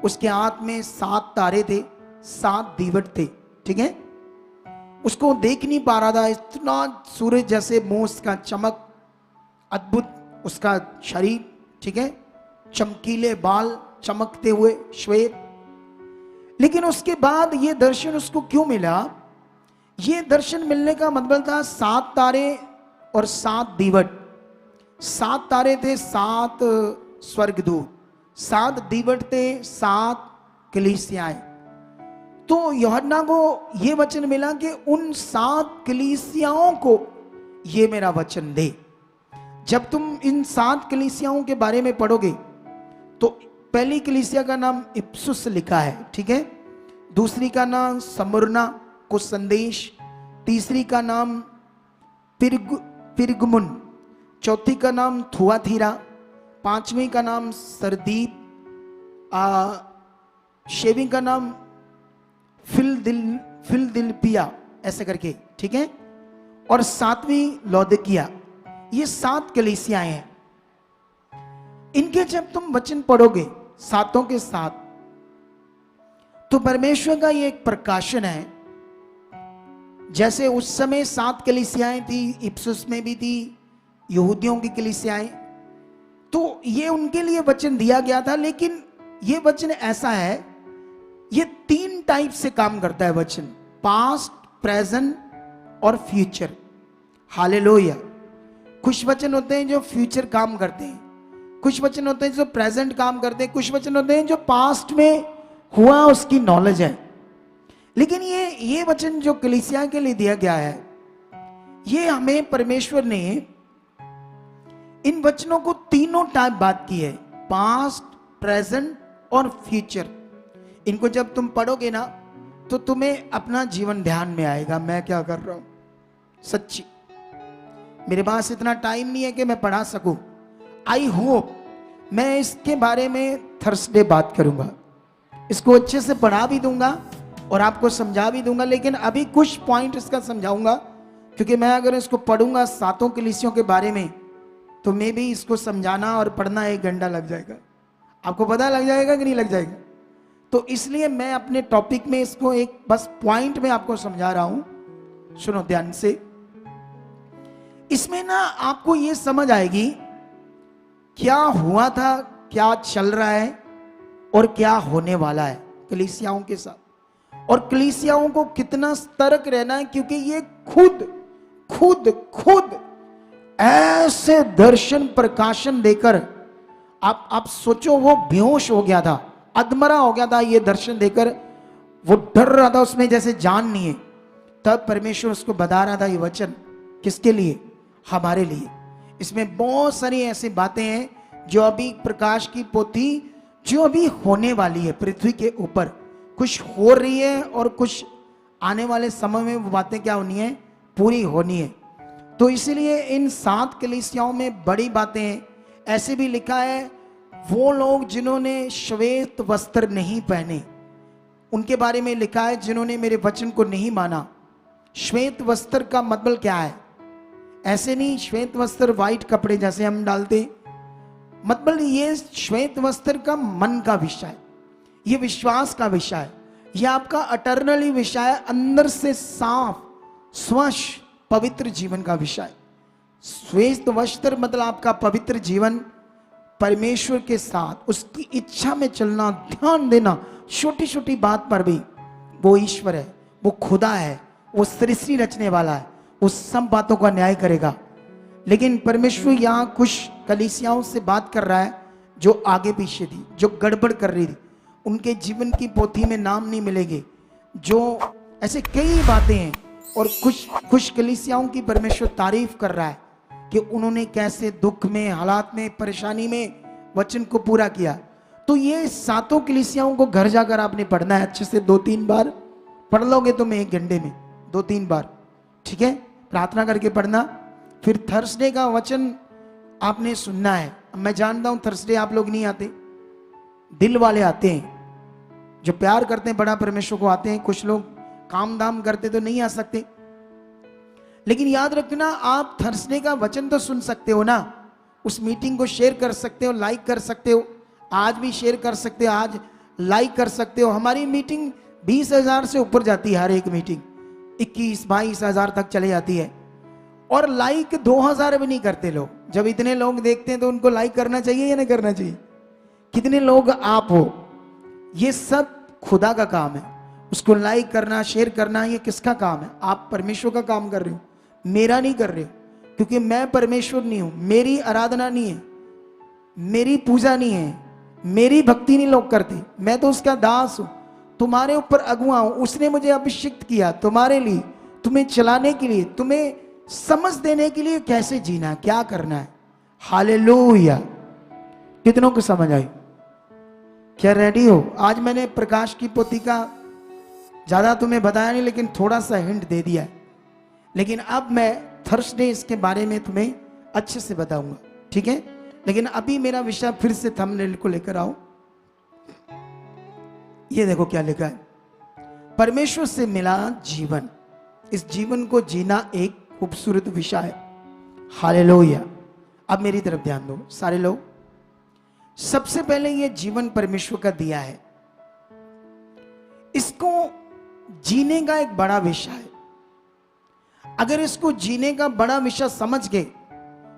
उसके हाथ में 7 तारे थे, 7 दीवट थे, ठीक है। उसको देख नहीं पा रहा था, इतना सूरज जैसे मुंह उसका चमक, अद्भुत उसका शरीर, ठीक है, चमकीले बाल चमकते हुए श्वेत। लेकिन उसके बाद ये दर्शन उसको क्यों मिला? ये दर्शन मिलने का मतलब था 7 तारे और 7 दीवट। 7 तारे थे 7 स्वर्गदूत, 7 दीवट थे 7 कलीसियाएं। तो यूहन्ना को ये वचन मिला कि उन 7 कलीसियाओं को ये मेरा वचन दे। जब तुम इन 7 कलीसियाओं के बारे में पढ़ोगे तो पहली कलीसिया का नाम इफिसुस लिखा है, ठीक है। दूसरी का नाम स्मुरना को संदेश, तीसरी का नाम पिरगमुन, चौथी का नाम थुआतीरा, 5वीं का नाम सरदीप, 6वीं का नाम फिलदिल्फिया, ऐसे करके, ठीक है, और 7वीं लौदीकिया। ये 7 कलीसियाएं हैं। इनके जब तुम वचन पढ़ोगे सातों के साथ, तो परमेश्वर का ये एक प्रकाशन है। जैसे उस समय 7 कलीसियाएं थी, इफिसुस में भी थी यहूदियों की कलीसियाएं, तो ये उनके लिए वचन दिया गया था। लेकिन ये वचन ऐसा है, ये 3 टाइप से काम करता है वचन, पास्ट, प्रेजेंट और फ्यूचर। हालेलुया। कुछ वचन होते हैं जो फ्यूचर काम करते हैं, कुछ वचन होते हैं जो प्रेजेंट काम करते हैं, कुछ वचन होते हैं जो पास्ट में हुआ उसकी नॉलेज है। लेकिन ये वचन जो कलीसिया के लिए दिया गया है, ये हमें परमेश्वर ने इन वचनों को तीनों टाइप बात की है, पास्ट, प्रेजेंट और फ्यूचर। इनको जब तुम पढ़ोगे ना तो तुम्हें अपना जीवन ध्यान में आएगा, मैं क्या कर रहा हूं। सच्ची मेरे पास इतना टाइम नहीं है कि मैं पढ़ा सकूं। आई होप मैं इसके बारे में थर्सडे बात करूंगा, इसको अच्छे से पढ़ा भी दूंगा और आपको समझा भी दूंगा। लेकिन अभी कुछ पॉइंट इसका समझाऊंगा, क्योंकि मैं अगर इसको पढ़ूंगा 7 कलीसियों के बारे में तो मैं भी इसको समझाना और पढ़ना 1 घंटा लग जाएगा। आपको पता लग जाएगा कि नहीं लग जाएगा? तो इसलिए मैं अपने टॉपिक में इसको एक बस पॉइंट में आपको समझा रहा हूं। सुनो ध्यान से, इसमें ना आपको ये समझ आएगी क्या हुआ था, क्या चल रहा है और क्या होने वाला है कलीसियाओं के साथ, और कलीसियाओं को कितना सतर्क रहना है, क्योंकि ये खुद खुद खुद ऐसे दर्शन प्रकाशन देकर आप सोचो, वो बेहोश हो गया था, अधमरा हो गया था ये दर्शन देकर, वो डर रहा था, उसमें जैसे जान नहीं है। तब परमेश्वर उसको बता रहा था ये वचन किसके लिए? हमारे लिए। इसमें बहुत सारी ऐसी बातें हैं जो अभी प्रकाश की पोथी जो अभी होने वाली है पृथ्वी के ऊपर, कुछ हो रही है और कुछ आने वाले समय में वो बातें क्या होनी है? पूरी होनी है। तो इसीलिए इन 7 कलीसियाओं में बड़ी बातें हैं। ऐसे भी लिखा है वो लोग जिन्होंने श्वेत वस्त्र नहीं पहने, उनके बारे में लिखा है जिन्होंने मेरे वचन को नहीं माना। श्वेत वस्त्र का मतलब क्या है? ऐसे नहीं श्वेत वस्त्र वाइट कपड़े जैसे हम डालते, मतलब ये श्वेत वस्त्र का मन का विषय है, ये विश्वास का विषय है, ये आपका अटर्नली विषय है, अंदर से साफ स्वच्छ पवित्र जीवन का विषय। श्वेत वस्त्र मतलब आपका पवित्र जीवन, परमेश्वर के साथ उसकी इच्छा में चलना, ध्यान देना छोटी छोटी बात पर भी। वो ईश्वर है, वो खुदा है, वो सृष्टि रचने वाला है, वो सब बातों का न्याय करेगा। लेकिन परमेश्वर यहाँ कुछ कलीसियाओं से बात कर रहा है जो आगे पीछे थी, जो गड़बड़ कर रही थी, उनके जीवन की पोथी में नाम नहीं मिलेंगे, जो ऐसे कई बातें हैं। और कुछ कलीसियाओं की परमेश्वर तारीफ कर रहा है कि उन्होंने कैसे दुख में, हालात में, परेशानी में वचन को पूरा किया। तो ये सातों कलीसियाओं को घर जाकर आपने पढ़ना है अच्छे से, 2-3 बार पढ़ लोगे तो मैं 1 घंटे में 2-3 बार, ठीक है, प्रार्थना करके पढ़ना। फिर थर्सडे का वचन आपने सुनना है। मैं जानता हूं थर्सडे आप लोग नहीं आते, दिल वाले आते हैं, जो प्यार करते हैं बड़ा परमेश्वर को आते हैं। कुछ लोग काम दाम करते तो नहीं आ सकते, लेकिन याद रखना आप थर्सडे का वचन तो सुन सकते हो ना। उस मीटिंग को शेयर कर सकते हो, लाइक कर सकते हो, आज भी शेयर कर सकते हो, आज लाइक कर सकते हो। हमारी मीटिंग 20,000 से ऊपर जाती है, हर एक मीटिंग 21-22 हजार तक चले जाती है। और लाइक 2,000 भी नहीं करते लोग। जब इतने लोग देखते हैं तो उनको लाइक करना चाहिए या नहीं करना चाहिए? कितने लोग आप हो, ये सब खुदा का काम है। उसको लाइक करना, शेयर करना, ये किसका काम है? आप परमेश्वर का काम कर रहे हो, मेरा नहीं कर रहे हो। क्योंकि मैं परमेश्वर नहीं हूं, मेरी आराधना नहीं है, मेरी पूजा नहीं है, मेरी भक्ति नहीं लोग करते, मैं तो उसका दास हूं, तुम्हारे ऊपर अगुआ हूं। उसने मुझे अभिषिक्त किया तुम्हारे लिए, तुम्हें चलाने के लिए, तुम्हें समझ देने के लिए कैसे जीना है, क्या करना है। हालेलुया। कितनों को समझ आई? क्या रेडी हो? आज मैंने प्रकाश की पोथी का ज्यादा तुम्हें बताया नहीं, लेकिन थोड़ा सा हिंट दे दिया है। लेकिन अब मैं थर्सडे इसके बारे में तुम्हें अच्छे से बताऊंगा, ठीक है? लेकिन अभी मेरा विषय फिर से थंबनेल को लेकर आओ। ये देखो क्या लिखा है, परमेश्वर से मिला जीवन। इस जीवन को जीना एक खूबसूरत विषय है। हालेलुया। अब मेरी तरफ ध्यान दो सारे लोग। सबसे पहले ये जीवन परमेश्वर का दिया है, इसको जीने का एक बड़ा विषय है। अगर इसको जीने का बड़ा विषय समझ गए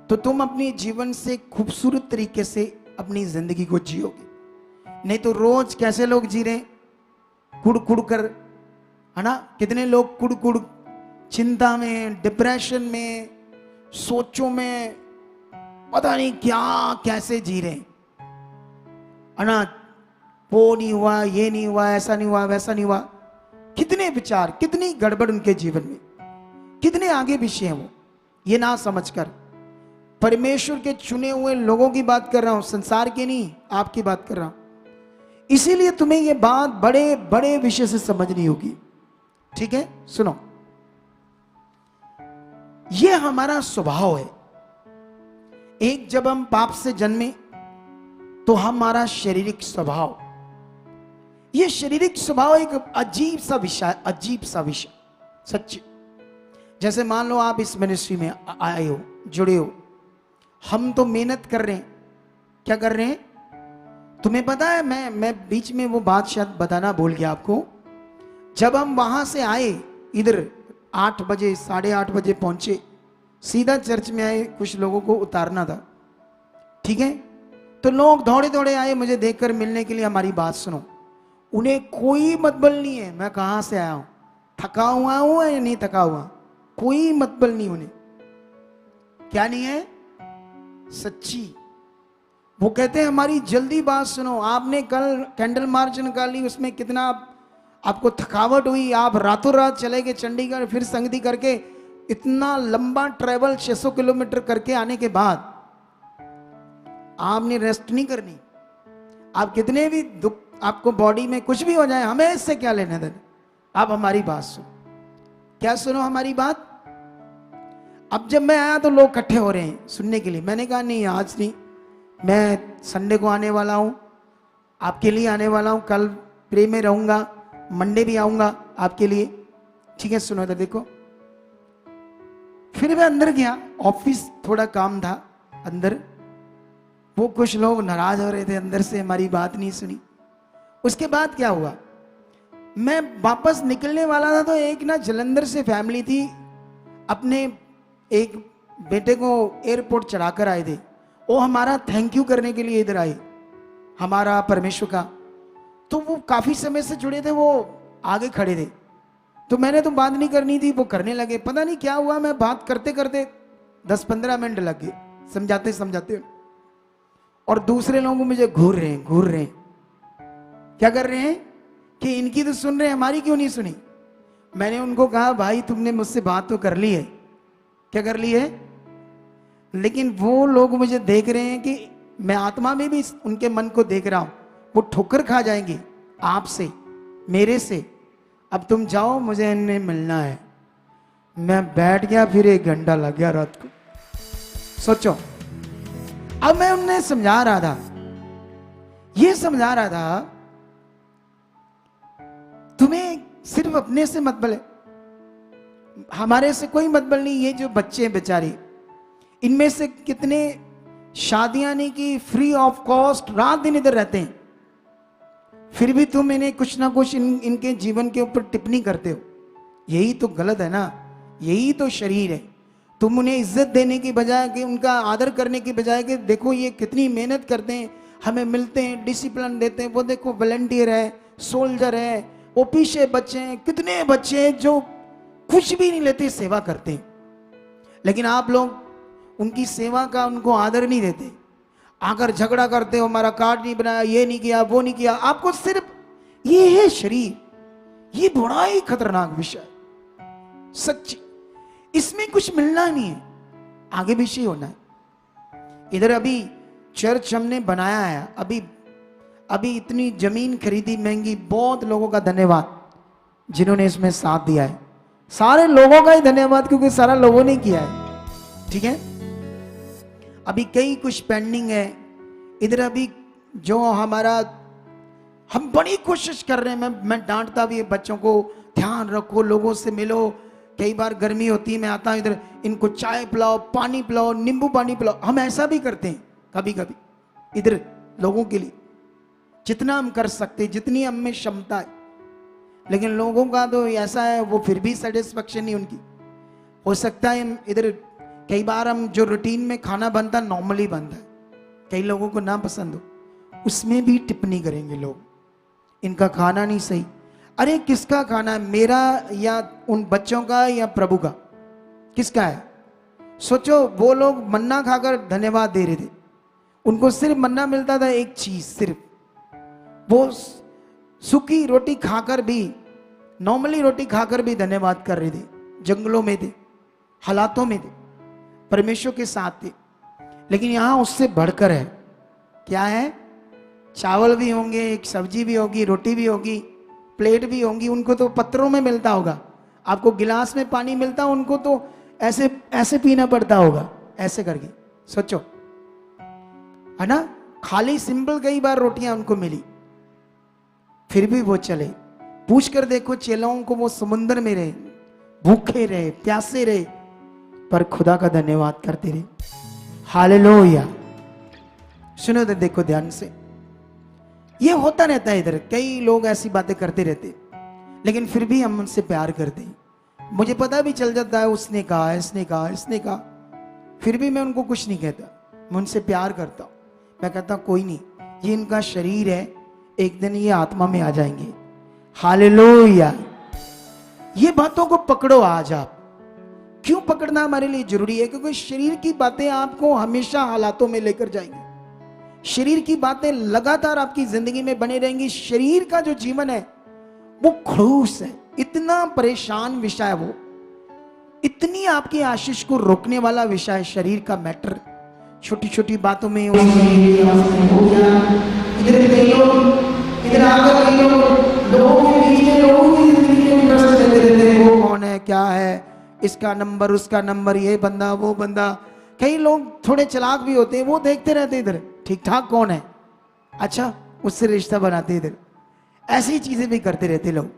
तो तुम अपने जीवन से खूबसूरत तरीके से अपनी जिंदगी को जियोगे। नहीं तो रोज कैसे लोग जी रहे, कुड़ कुड़ कर, है ना? कितने लोग कुड़ कुड़ चिंता में, डिप्रेशन में, सोचों में, पता नहीं क्या कैसे जी रहे, है ना? वो नहीं हुआ, ये नहीं हुआ, ऐसा नहीं हुआ, वैसा नहीं हुआ। कितने विचार, कितनी गड़बड़ उनके जीवन में, कितने आगे पीछे हैं वो, ये ना समझकर। परमेश्वर के चुने हुए लोगों की बात कर रहा हूं, संसार की नहीं, आपकी बात कर रहा हूं। इसीलिए तुम्हें ये बात बड़े बड़े विषय से समझनी होगी, ठीक है? सुनो, ये हमारा स्वभाव है। एक जब हम पाप से जन्मे तो हमारा शारीरिक स्वभाव, ये शारीरिक स्वभाव एक अजीब सा विषय, अजीब सा विषय सच्ची। जैसे मान लो आप इस मिनिस्ट्री में आए हो, जुड़े हो, हम तो मेहनत कर रहे हैं। क्या कर रहे हैं तुम्हें पता है? मैं बीच में वो बात शायद बताना भूल गया आपको। जब हम वहां से आए इधर 8 बजे, 8:30 बजे पहुंचे, सीधा चर्च में आए, कुछ लोगों को उतारना था, ठीक है? तो लोग दौड़े दौड़े आए मुझे देखकर मिलने के लिए, हमारी बात सुनो। उन्हें कोई मतबल नहीं है मैं कहां से आया हूं, थका हुआ हूं या नहीं थका हुआ, कोई मतबल नहीं उन्हें। क्या नहीं है? सच्ची। वो कहते हैं हमारी जल्दी बात सुनो, आपने कल कैंडल मार्च निकाली, उसमें कितना आपको थकावट हुई, आप रातों रात चले गए चंडीगढ़, फिर संगति करके इतना लंबा ट्रेवल 600 किलोमीटर करके आने के बाद आपने रेस्ट नहीं करनी। आप कितने भी दुख, आपको बॉडी में कुछ भी हो जाए, हमें इससे क्या लेना देना। आप हमारी बात सुनो। क्या सुनो हमारी बात? अब जब मैं आया तो लोग इकट्ठे हो रहे हैं सुनने के लिए। मैंने कहा नहीं, आज नहीं, मैं संडे को आने वाला हूं, आपके लिए आने वाला हूं, कल प्रे में रहूंगा, मंडे भी आऊंगा आपके लिए, ठीक है? सुनो इधर देखो, फिर मैं अंदर गया, ऑफिस थोड़ा काम था अंदर। वो कुछ लोग नाराज हो रहे थे अंदर से, हमारी बात नहीं सुनी। उसके बाद क्या हुआ, मैं वापस निकलने वाला था तो एक ना जलंधर से फैमिली थी, अपने एक बेटे को एयरपोर्ट चढ़ाकर आए थे। वो हमारा थैंक यू करने के लिए इधर आए, हमारा परमेश्वर का। तो वो काफी समय से जुड़े थे, वो आगे खड़े थे। तो मैंने तो बात नहीं करनी थी, वो करने लगे। पता नहीं क्या हुआ, मैं बात करते करते 10-15 मिनट लग गए समझाते समझाते। और दूसरे लोग मुझे घूर रहे हैं। क्या कर रहे हैं कि इनकी तो सुन रहे हैं, हमारी क्यों नहीं सुनी। मैंने उनको कहा, भाई तुमने मुझसे बात तो कर ली है। क्या कर ली है? लेकिन वो लोग मुझे देख रहे हैं कि मैं आत्मा में भी उनके मन को देख रहा हूं। वो ठोकर खा जाएंगे आपसे, मेरे से। अब तुम जाओ, मुझे इनमें मिलना है। मैं बैठ गया, फिर 1 घंटा लग गया रात को। सोचो, अब मैं उन्हें समझा रहा था, ये समझा रहा था, तुम्हें सिर्फ अपने से मतबल है, हमारे से कोई मतबल नहीं। ये जो बच्चे हैं बेचारे, इनमें से कितने शादियां नहीं की, फ्री ऑफ कॉस्ट रात दिन इधर रहते हैं, फिर भी तुम इन्हें कुछ ना कुछ इनके जीवन के ऊपर टिप्पणी करते हो। यही तो गलत है ना, यही तो शरीर है। तुम उन्हें इज्जत देने की बजाय, कि उनका आदर करने की बजाय कि देखो ये कितनी मेहनत करते हैं, हमें मिलते हैं, डिसिप्लिन देते हैं। वो देखो वॉलंटियर है, सोल्जर है, वो पीछे बच्चे हैं, कितने बच्चे हैं जो कुछ भी नहीं लेते, सेवा करते हैं। लेकिन आप लोग उनकी सेवा का उनको आदर नहीं देते, आकर झगड़ा करते हो, हमारा कार्ड नहीं बनाया, ये नहीं किया, वो नहीं किया। आपको सिर्फ ये है शरीर, ये बड़ा ही खतरनाक विषय सच्ची। इसमें कुछ मिलना नहीं है, आगे विषय होना है। इधर अभी चर्च हमने बनाया है, अभी इतनी जमीन खरीदी महंगी। बहुत लोगों का धन्यवाद जिन्होंने इसमें साथ दिया है, सारे लोगों का ही धन्यवाद, क्योंकि सारा लोगों ने किया है। ठीक है, अभी कई कुछ पेंडिंग है इधर। अभी जो हमारा, हम बड़ी कोशिश कर रहे हैं, मैं डांटता भी है बच्चों को, ध्यान रखो, लोगों से मिलो। कई बार गर्मी होती है, मैं आता हूं इधर, इनको चाय पिलाओ, पानी पिलाओ, नींबू पानी पिलाओ। हम ऐसा भी करते हैं कभी कभी इधर लोगों के लिए, जितना हम कर सकते, जितनी हम में क्षमता है। लेकिन लोगों का तो ऐसा है, वो फिर भी सेटिस्फेक्शन नहीं उनकी। हो सकता है इधर कई बार हम जो रूटीन में खाना बनता, नॉर्मली बनता है, कई लोगों को ना पसंद हो, उसमें भी टिप्पणी करेंगे लोग, इनका खाना नहीं सही। अरे किसका खाना है, मेरा या उन बच्चों का या प्रभु का, किसका है? सोचो, वो लोग मन्ना खाकर धन्यवाद दे रहे थे, उनको सिर्फ मन्ना मिलता था, एक चीज सिर्फ, वो सूखी रोटी खाकर भी, नॉर्मली रोटी खाकर भी धन्यवाद कर रहे थे। जंगलों में थे, हालातों में थे, परमेश्वर के साथ थे। लेकिन यहां उससे बढ़कर है, क्या है? चावल भी होंगे, एक सब्जी भी होगी, रोटी भी होगी, प्लेट भी होंगी। उनको तो पत्रों में मिलता होगा, आपको गिलास में पानी मिलता, उनको तो ऐसे ऐसे पीना पड़ता होगा, ऐसे करके। सोचो, है ना? खाली सिंपल कई बार रोटियां उनको मिली, फिर भी वो चले। पूछ कर देखो चेलाओं को, वो समुद्र में रहे, भूखे रहे, प्यासे रहे, पर खुदा का धन्यवाद करते रहे। हालेलुया। सुनो तो देखो ध्यान से, ये होता रहता है इधर। कई लोग ऐसी बातें करते रहते, लेकिन फिर भी हम उनसे प्यार करते हैं। मुझे पता भी चल जाता है, उसने कहा, इसने कहा, इसने कहा, फिर भी मैं उनको कुछ नहीं कहता, मैं उनसे प्यार करता हूं। मैं कहता कोई नहीं, ये इनका शरीर है, एक दिन ये आत्मा में आ जाएंगे। हालेलुया। ये बातों को पकड़ो आज आप। क्यों पकड़ना हमारे लिए जरूरी है? क्योंकि शरीर की बातें आपको हमेशा हालातों में लेकर जाएंगी, शरीर की बातें लगातार आपकी जिंदगी में बने रहेंगी। शरीर का जो जीवन है वो खड़ूस है, इतना परेशान विषय है वो, इतनी आपकी आशीष को रोकने वाला विषय है शरीर का मैटर। छोटी छोटी बातों में इधर आकर कई लोगों के बीच में, लोगों की जिंदगी में प्रश्न लेते रहते हैं, वो कौन है, क्या है, इसका नंबर, उसका नंबर, ये बंदा, वो बंदा। कई लोग थोड़े चालाक भी होते हैं, वो देखते रहते इधर ठीक ठाक कौन है, अच्छा उससे रिश्ता बनाते इधर। ऐसी चीजें भी करते रहते लोग।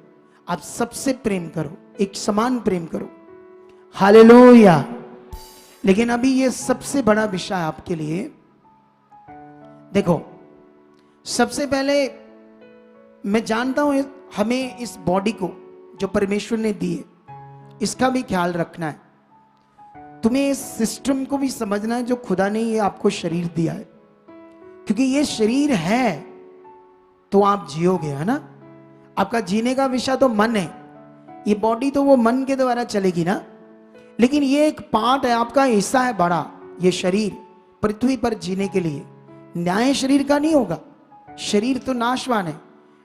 आप सबसे प्रेम करो, एक समान प्रेम करो। हालेलुया। लेकिन अभी ये सबसे बड़ा विषय आपके लिए। देखो, सबसे पहले मैं जानता हूं हमें इस बॉडी को जो परमेश्वर ने दी है, इसका भी ख्याल रखना है। तुम्हें इस सिस्टम को भी समझना है जो खुदा ने ये आपको शरीर दिया है, क्योंकि ये शरीर है तो आप जियोगे, है ना। आपका जीने का विषय तो मन है, ये बॉडी तो वो मन के द्वारा चलेगी ना, लेकिन ये एक पार्ट है, आपका हिस्सा है बड़ा, ये शरीर पृथ्वी पर जीने के लिए। न्याय शरीर का नहीं होगा, शरीर तो नाशवान है,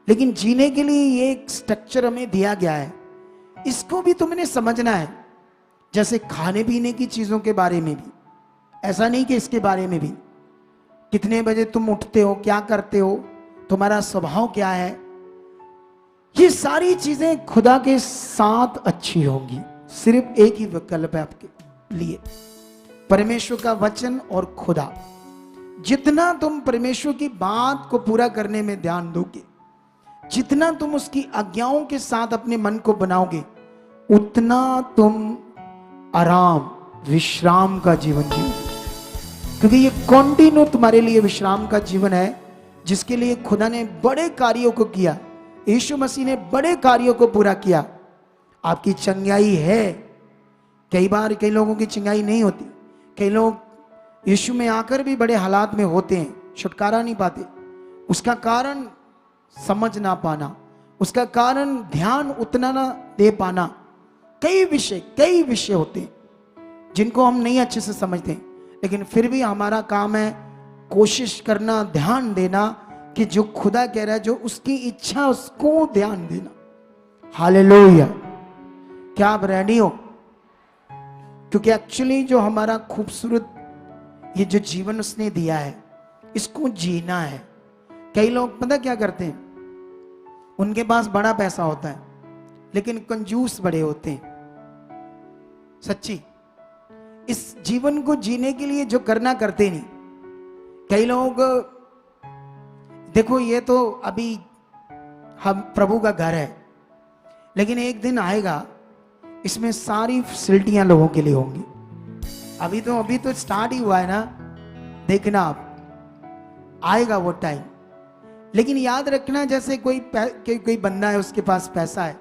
लेकिन जीने के लिए ये एक स्ट्रक्चर हमें दिया गया है। इसको भी तुमने समझना है, जैसे खाने पीने की चीजों के बारे में भी, ऐसा नहीं कि इसके बारे में भी, कितने बजे तुम उठते हो, क्या करते हो, तुम्हारा स्वभाव क्या है, ये सारी चीजें खुदा के साथ अच्छी होंगी। सिर्फ एक ही विकल्प है आपके लिए, परमेश्वर का वचन और खुदा। जितना तुम परमेश्वर की बात को पूरा करने में ध्यान दोगे, जितना तुम उसकी आज्ञाओं के साथ अपने मन को बनाओगे, उतना तुम आराम, विश्राम का जीवन जियोगे। क्योंकि ये कॉन्टिन्यू तुम्हारे लिए विश्राम का जीवन है, जिसके लिए खुदा ने बड़े कार्यों को किया। यीशु मसीह ने बड़े कार्यों को पूरा किया। आपकी चंगाई है। कई बार कई लोगों की चंगाई नहीं होती, कई लोग यीशु में आकर भी बड़े हालात में होते हैं, छुटकारा नहीं पाते। उसका कारण समझ ना पाना, उसका कारण ध्यान उतना ना दे पाना। कई विषय होते हैं जिनको हम नहीं अच्छे से समझते, लेकिन फिर भी हमारा काम है कोशिश करना, ध्यान देना कि जो खुदा कह रहा है, जो उसकी इच्छा, उसको ध्यान देना। हालेलुया। क्या आप रेडी हो? क्योंकि एक्चुअली जो हमारा खूबसूरत ये जो जीवन उसने दिया है, इसको जीना है। कई लोग पता क्या करते हैं, उनके पास बड़ा पैसा होता है लेकिन कंजूस बड़े होते हैं। सच्ची, इस जीवन को जीने के लिए जो करना करते नहीं। कई लोग, देखो ये तो अभी हम प्रभु का घर है, लेकिन एक दिन आएगा इसमें सारी फैसिलिटियां लोगों के लिए होंगी। अभी तो स्टार्ट ही हुआ है ना, देखना आप, आएगा वो टाइम। लेकिन याद रखना, जैसे कोई बंदा है, उसके पास पैसा है,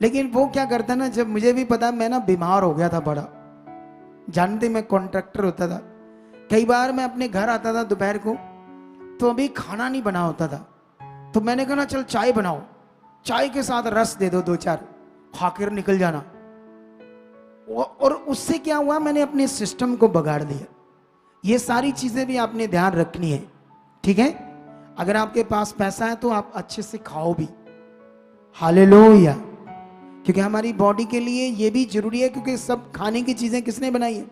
लेकिन वो क्या करता ना, जब मुझे भी पता, मैं ना बीमार हो गया था बड़ा, जानते, मैं कॉन्ट्रैक्टर होता था। कई बार मैं अपने घर आता था दोपहर को, तो अभी खाना नहीं बना होता था, तो मैंने कहा ना चल चाय बनाओ, चाय के साथ रस दे दो, 2-4 खाकर निकल जाना। और उससे क्या हुआ, मैंने अपने सिस्टम को बगाड़ दिया। ये सारी चीजें भी आपने ध्यान रखनी है, ठीक है। अगर आपके पास पैसा है तो आप अच्छे से खाओ भी, हालेलुया। क्योंकि हमारी बॉडी के लिए ये भी जरूरी है, क्योंकि सब खाने की चीजें किसने बनाई है?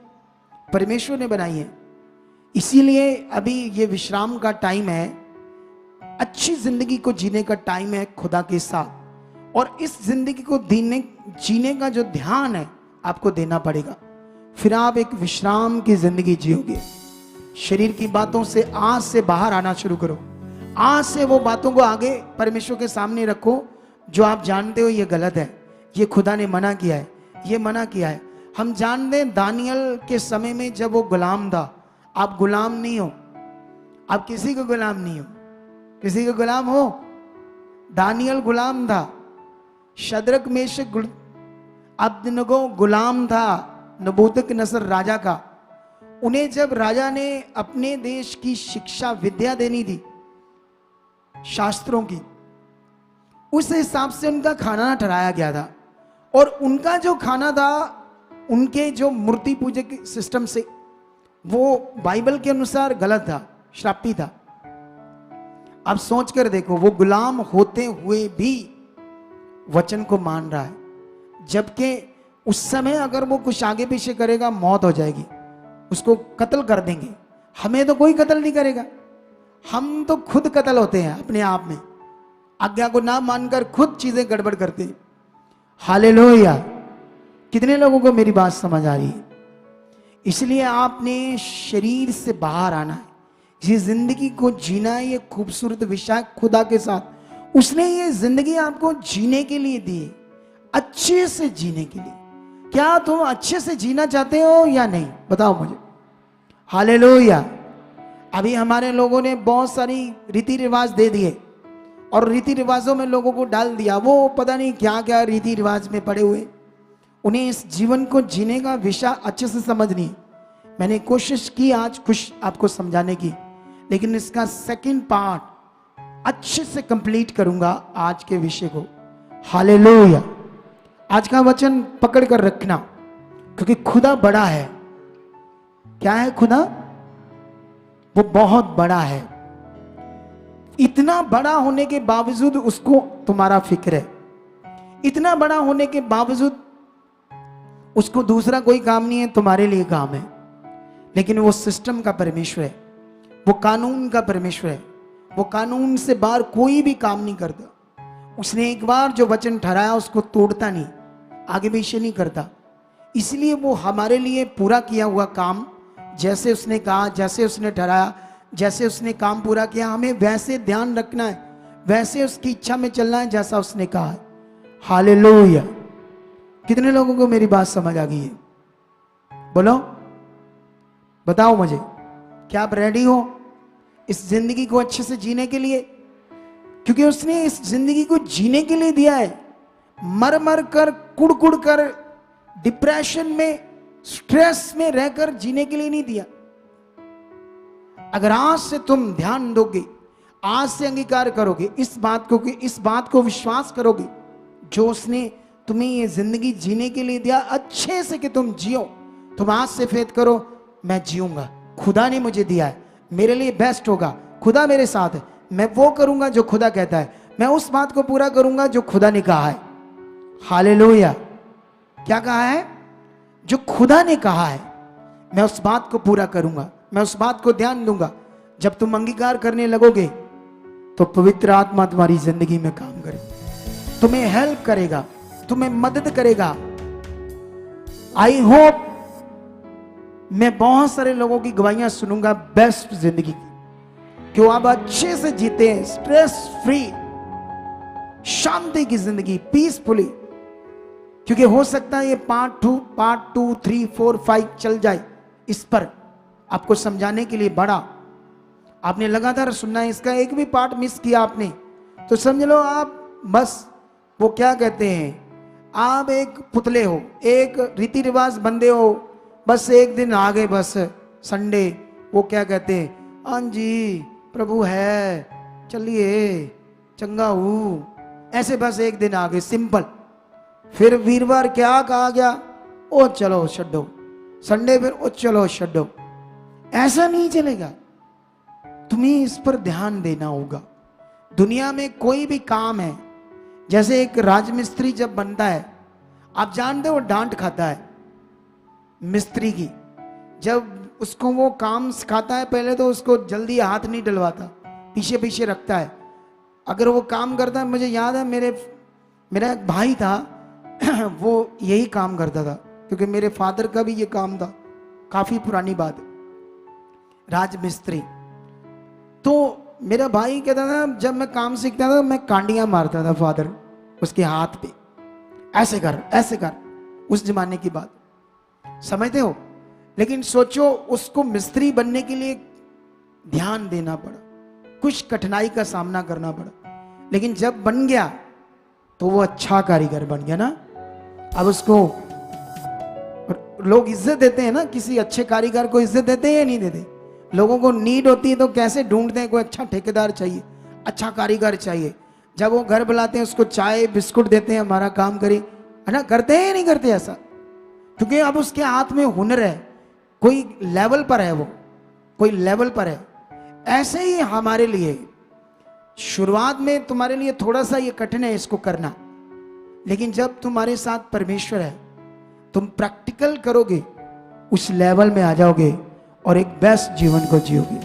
परमेश्वर ने बनाई है। इसीलिए अभी ये विश्राम का टाइम है, अच्छी जिंदगी को जीने का टाइम है खुदा के साथ। और इस जिंदगी को जीने का जो ध्यान है आपको देना पड़ेगा, फिर आप एक विश्राम की जिंदगी जियोगे। शरीर की बातों से आज से बाहर आना शुरू करो। आज से वो बातों को आगे परमेश्वर के सामने रखो जो आप जानते हो ये गलत है, ये खुदा ने मना किया है, ये मना किया है। हम जानते हैं दानियल के समय में जब वो गुलाम था, आप गुलाम नहीं हो, आप किसी को गुलाम नहीं हो। किसी को गुलाम हो? दानियल गुलाम था, शद्रक मेशक अबदनगो गुलाम था नबूकदनेस्सर राजा का। उन्हें जब राजा ने अपने देश की शिक्षा विद्या देनी थी, शास्त्रों की, उस हिसाब से उनका खाना ठहराया गया था। और उनका जो खाना था, उनके जो मूर्ति पूजा के सिस्टम से, वो बाइबल के अनुसार गलत था, श्रापी था। अब सोच कर देखो, वो गुलाम होते हुए भी वचन को मान रहा है, जबकि उस समय अगर वो कुछ आगे पीछे करेगा मौत हो जाएगी, उसको कत्ल कर देंगे। हमें तो कोई कत्ल नहीं करेगा, हम तो खुद कत्ल होते हैं अपने आप में, आज्ञा को ना मानकर खुद चीजें गड़बड़ करते हैं। हालेलुया। कितने लोगों को मेरी बात समझ आ रही है? इसलिए आपने शरीर से बाहर आना है, ये जिंदगी को जीना है। ये खूबसूरत विषय खुदा के साथ, उसने ये जिंदगी आपको जीने के लिए दी है, अच्छे से जीने के लिए। क्या तुम अच्छे से जीना चाहते हो या नहीं? बताओ मुझे। हालेलुया। अभी हमारे लोगों ने बहुत सारी रीति रिवाज दे दिए और रीति रिवाजों में लोगों को डाल दिया। वो पता नहीं क्या क्या रीति रिवाज में पड़े हुए, उन्हें इस जीवन को जीने का विषय अच्छे से समझ नहीं। मैंने कोशिश की आज कुछ आपको समझाने की, लेकिन इसका सेकंड पार्ट अच्छे से कंप्लीट करूंगा आज के विषय को। हालेलुया। आज का वचन पकड़ कर रखना, क्योंकि खुदा बड़ा है। क्या है खुदा? वो बहुत बड़ा है। इतना बड़ा होने के बावजूद उसको तुम्हारा फिक्र है। इतना बड़ा होने के बावजूद उसको दूसरा कोई काम नहीं है, तुम्हारे लिए काम है। लेकिन वो सिस्टम का परमेश्वर है, वो कानून का परमेश्वर है। वो कानून से बाहर कोई भी काम नहीं करता। उसने एक बार जो वचन ठहराया उसको तोड़ता नहीं, आगे पीछे नहीं करता। इसलिए वो हमारे लिए पूरा किया हुआ काम, जैसे उसने कहा, जैसे उसने ठहराया, जैसे उसने काम पूरा किया, हमें वैसे ध्यान रखना है, वैसे उसकी इच्छा में चलना है जैसा उसने कहा है। हालेलुया। कितने लोगों को मेरी बात समझ आ गई है? बोलो, बताओ मुझे। क्या आप रेडी हो इस जिंदगी को अच्छे से जीने के लिए? क्योंकि उसने इस जिंदगी को जीने के लिए दिया है, मर मर कर, कुड़ कुड़ कर, डिप्रेशन में, स्ट्रेस में रहकर जीने के लिए नहीं दिया। अगर आज से तुम ध्यान दोगे, आज से अंगीकार करोगे इस बात को, कि इस बात को विश्वास करोगे, जो उसने तुम्हें ये जिंदगी जीने के लिए दिया अच्छे से कि तुम जियो, तुम आज से फेथ करो, मैं जीऊंगा, खुदा ने मुझे दिया है, मेरे लिए बेस्ट होगा, खुदा मेरे साथ है, मैं वो करूंगा जो खुदा कहता है, मैं उस बात को पूरा करूंगा जो खुदा ने कहा है। हालेलुया। क्या कहा है? जो खुदा ने कहा है मैं उस बात को पूरा करूंगा, मैं उस बात को ध्यान दूंगा। जब तुम अंगीकार करने लगोगे तो पवित्र आत्मा तुम्हारी जिंदगी में काम करेगा, तुम्हें हेल्प करेगा, तुम्हें मदद करेगा। आई होप मैं बहुत सारे लोगों की गवाहियां सुनूंगा बेस्ट जिंदगी की, कि वो अब अच्छे से जीते हैं, स्ट्रेस फ्री, शांति की जिंदगी, पीसफुली। क्योंकि हो सकता है ये पार्ट 2, 3, 4, 5 चल जाए। इस पर आपको समझाने के लिए बड़ा आपने लगातार सुनना है। इसका एक भी पार्ट मिस किया आपने तो समझ लो आप बस, वो क्या कहते हैं, आप एक पुतले हो, एक रीति रिवाज बंदे हो, बस एक दिन आ गए, बस संडे, वो क्या कहते हैं, हाँ जी प्रभु है, चलिए चंगा हूं, ऐसे बस एक दिन आ गए, सिंपल। फिर वीरवार क्या कहा गया, ओ चलो छड्डो, संडे फिर ओ चलो छड्डो। ऐसा नहीं चलेगा, तुम्हें इस पर ध्यान देना होगा। दुनिया में कोई भी काम है, जैसे एक राजमिस्त्री जब बनता है, आप जानते हो डांट खाता है मिस्त्री की। जब उसको वो काम सिखाता है, पहले तो उसको जल्दी हाथ नहीं डलवाता, पीछे पीछे रखता है। अगर वो काम करता है, मुझे याद है मेरा एक भाई था वो यही काम करता था, क्योंकि मेरे फादर का भी ये काम था, काफी पुरानी बात है, राजमिस्त्री। तो मेरा भाई कहता था, जब मैं काम सीखता था मैं कांडियां मारता था फादर उसके हाथ पे, ऐसे कर ऐसे कर, उस जमाने की बात, समझते हो। लेकिन सोचो उसको मिस्त्री बनने के लिए ध्यान देना पड़ा, कुछ कठिनाई का सामना करना पड़ा, लेकिन जब बन गया तो वो अच्छा कारीगर बन गया ना। अब उसको लोग इज्जत देते हैं ना, किसी अच्छे कारीगर को इज्जत देते हैं या नहीं देते? लोगों को नीड होती है तो कैसे ढूंढते हैं, कोई अच्छा ठेकेदार चाहिए, अच्छा कारीगर चाहिए। जब वो घर बुलाते हैं उसको चाय बिस्कुट देते हैं, हमारा काम करे, है ना, करते हैं या नहीं करते ऐसा? क्योंकि अब उसके हाथ में हुनर है, कोई लेवल पर है, वो कोई लेवल पर है। ऐसे ही हमारे लिए शुरुआत में तुम्हारे लिए थोड़ा सा ये कठिन है इसको करना, लेकिन जब तुम्हारे साथ परमेश्वर है, तुम प्रैक्टिकल करोगे, उस लेवल में आ जाओगे और एक बेस्ट जीवन को जियोगे।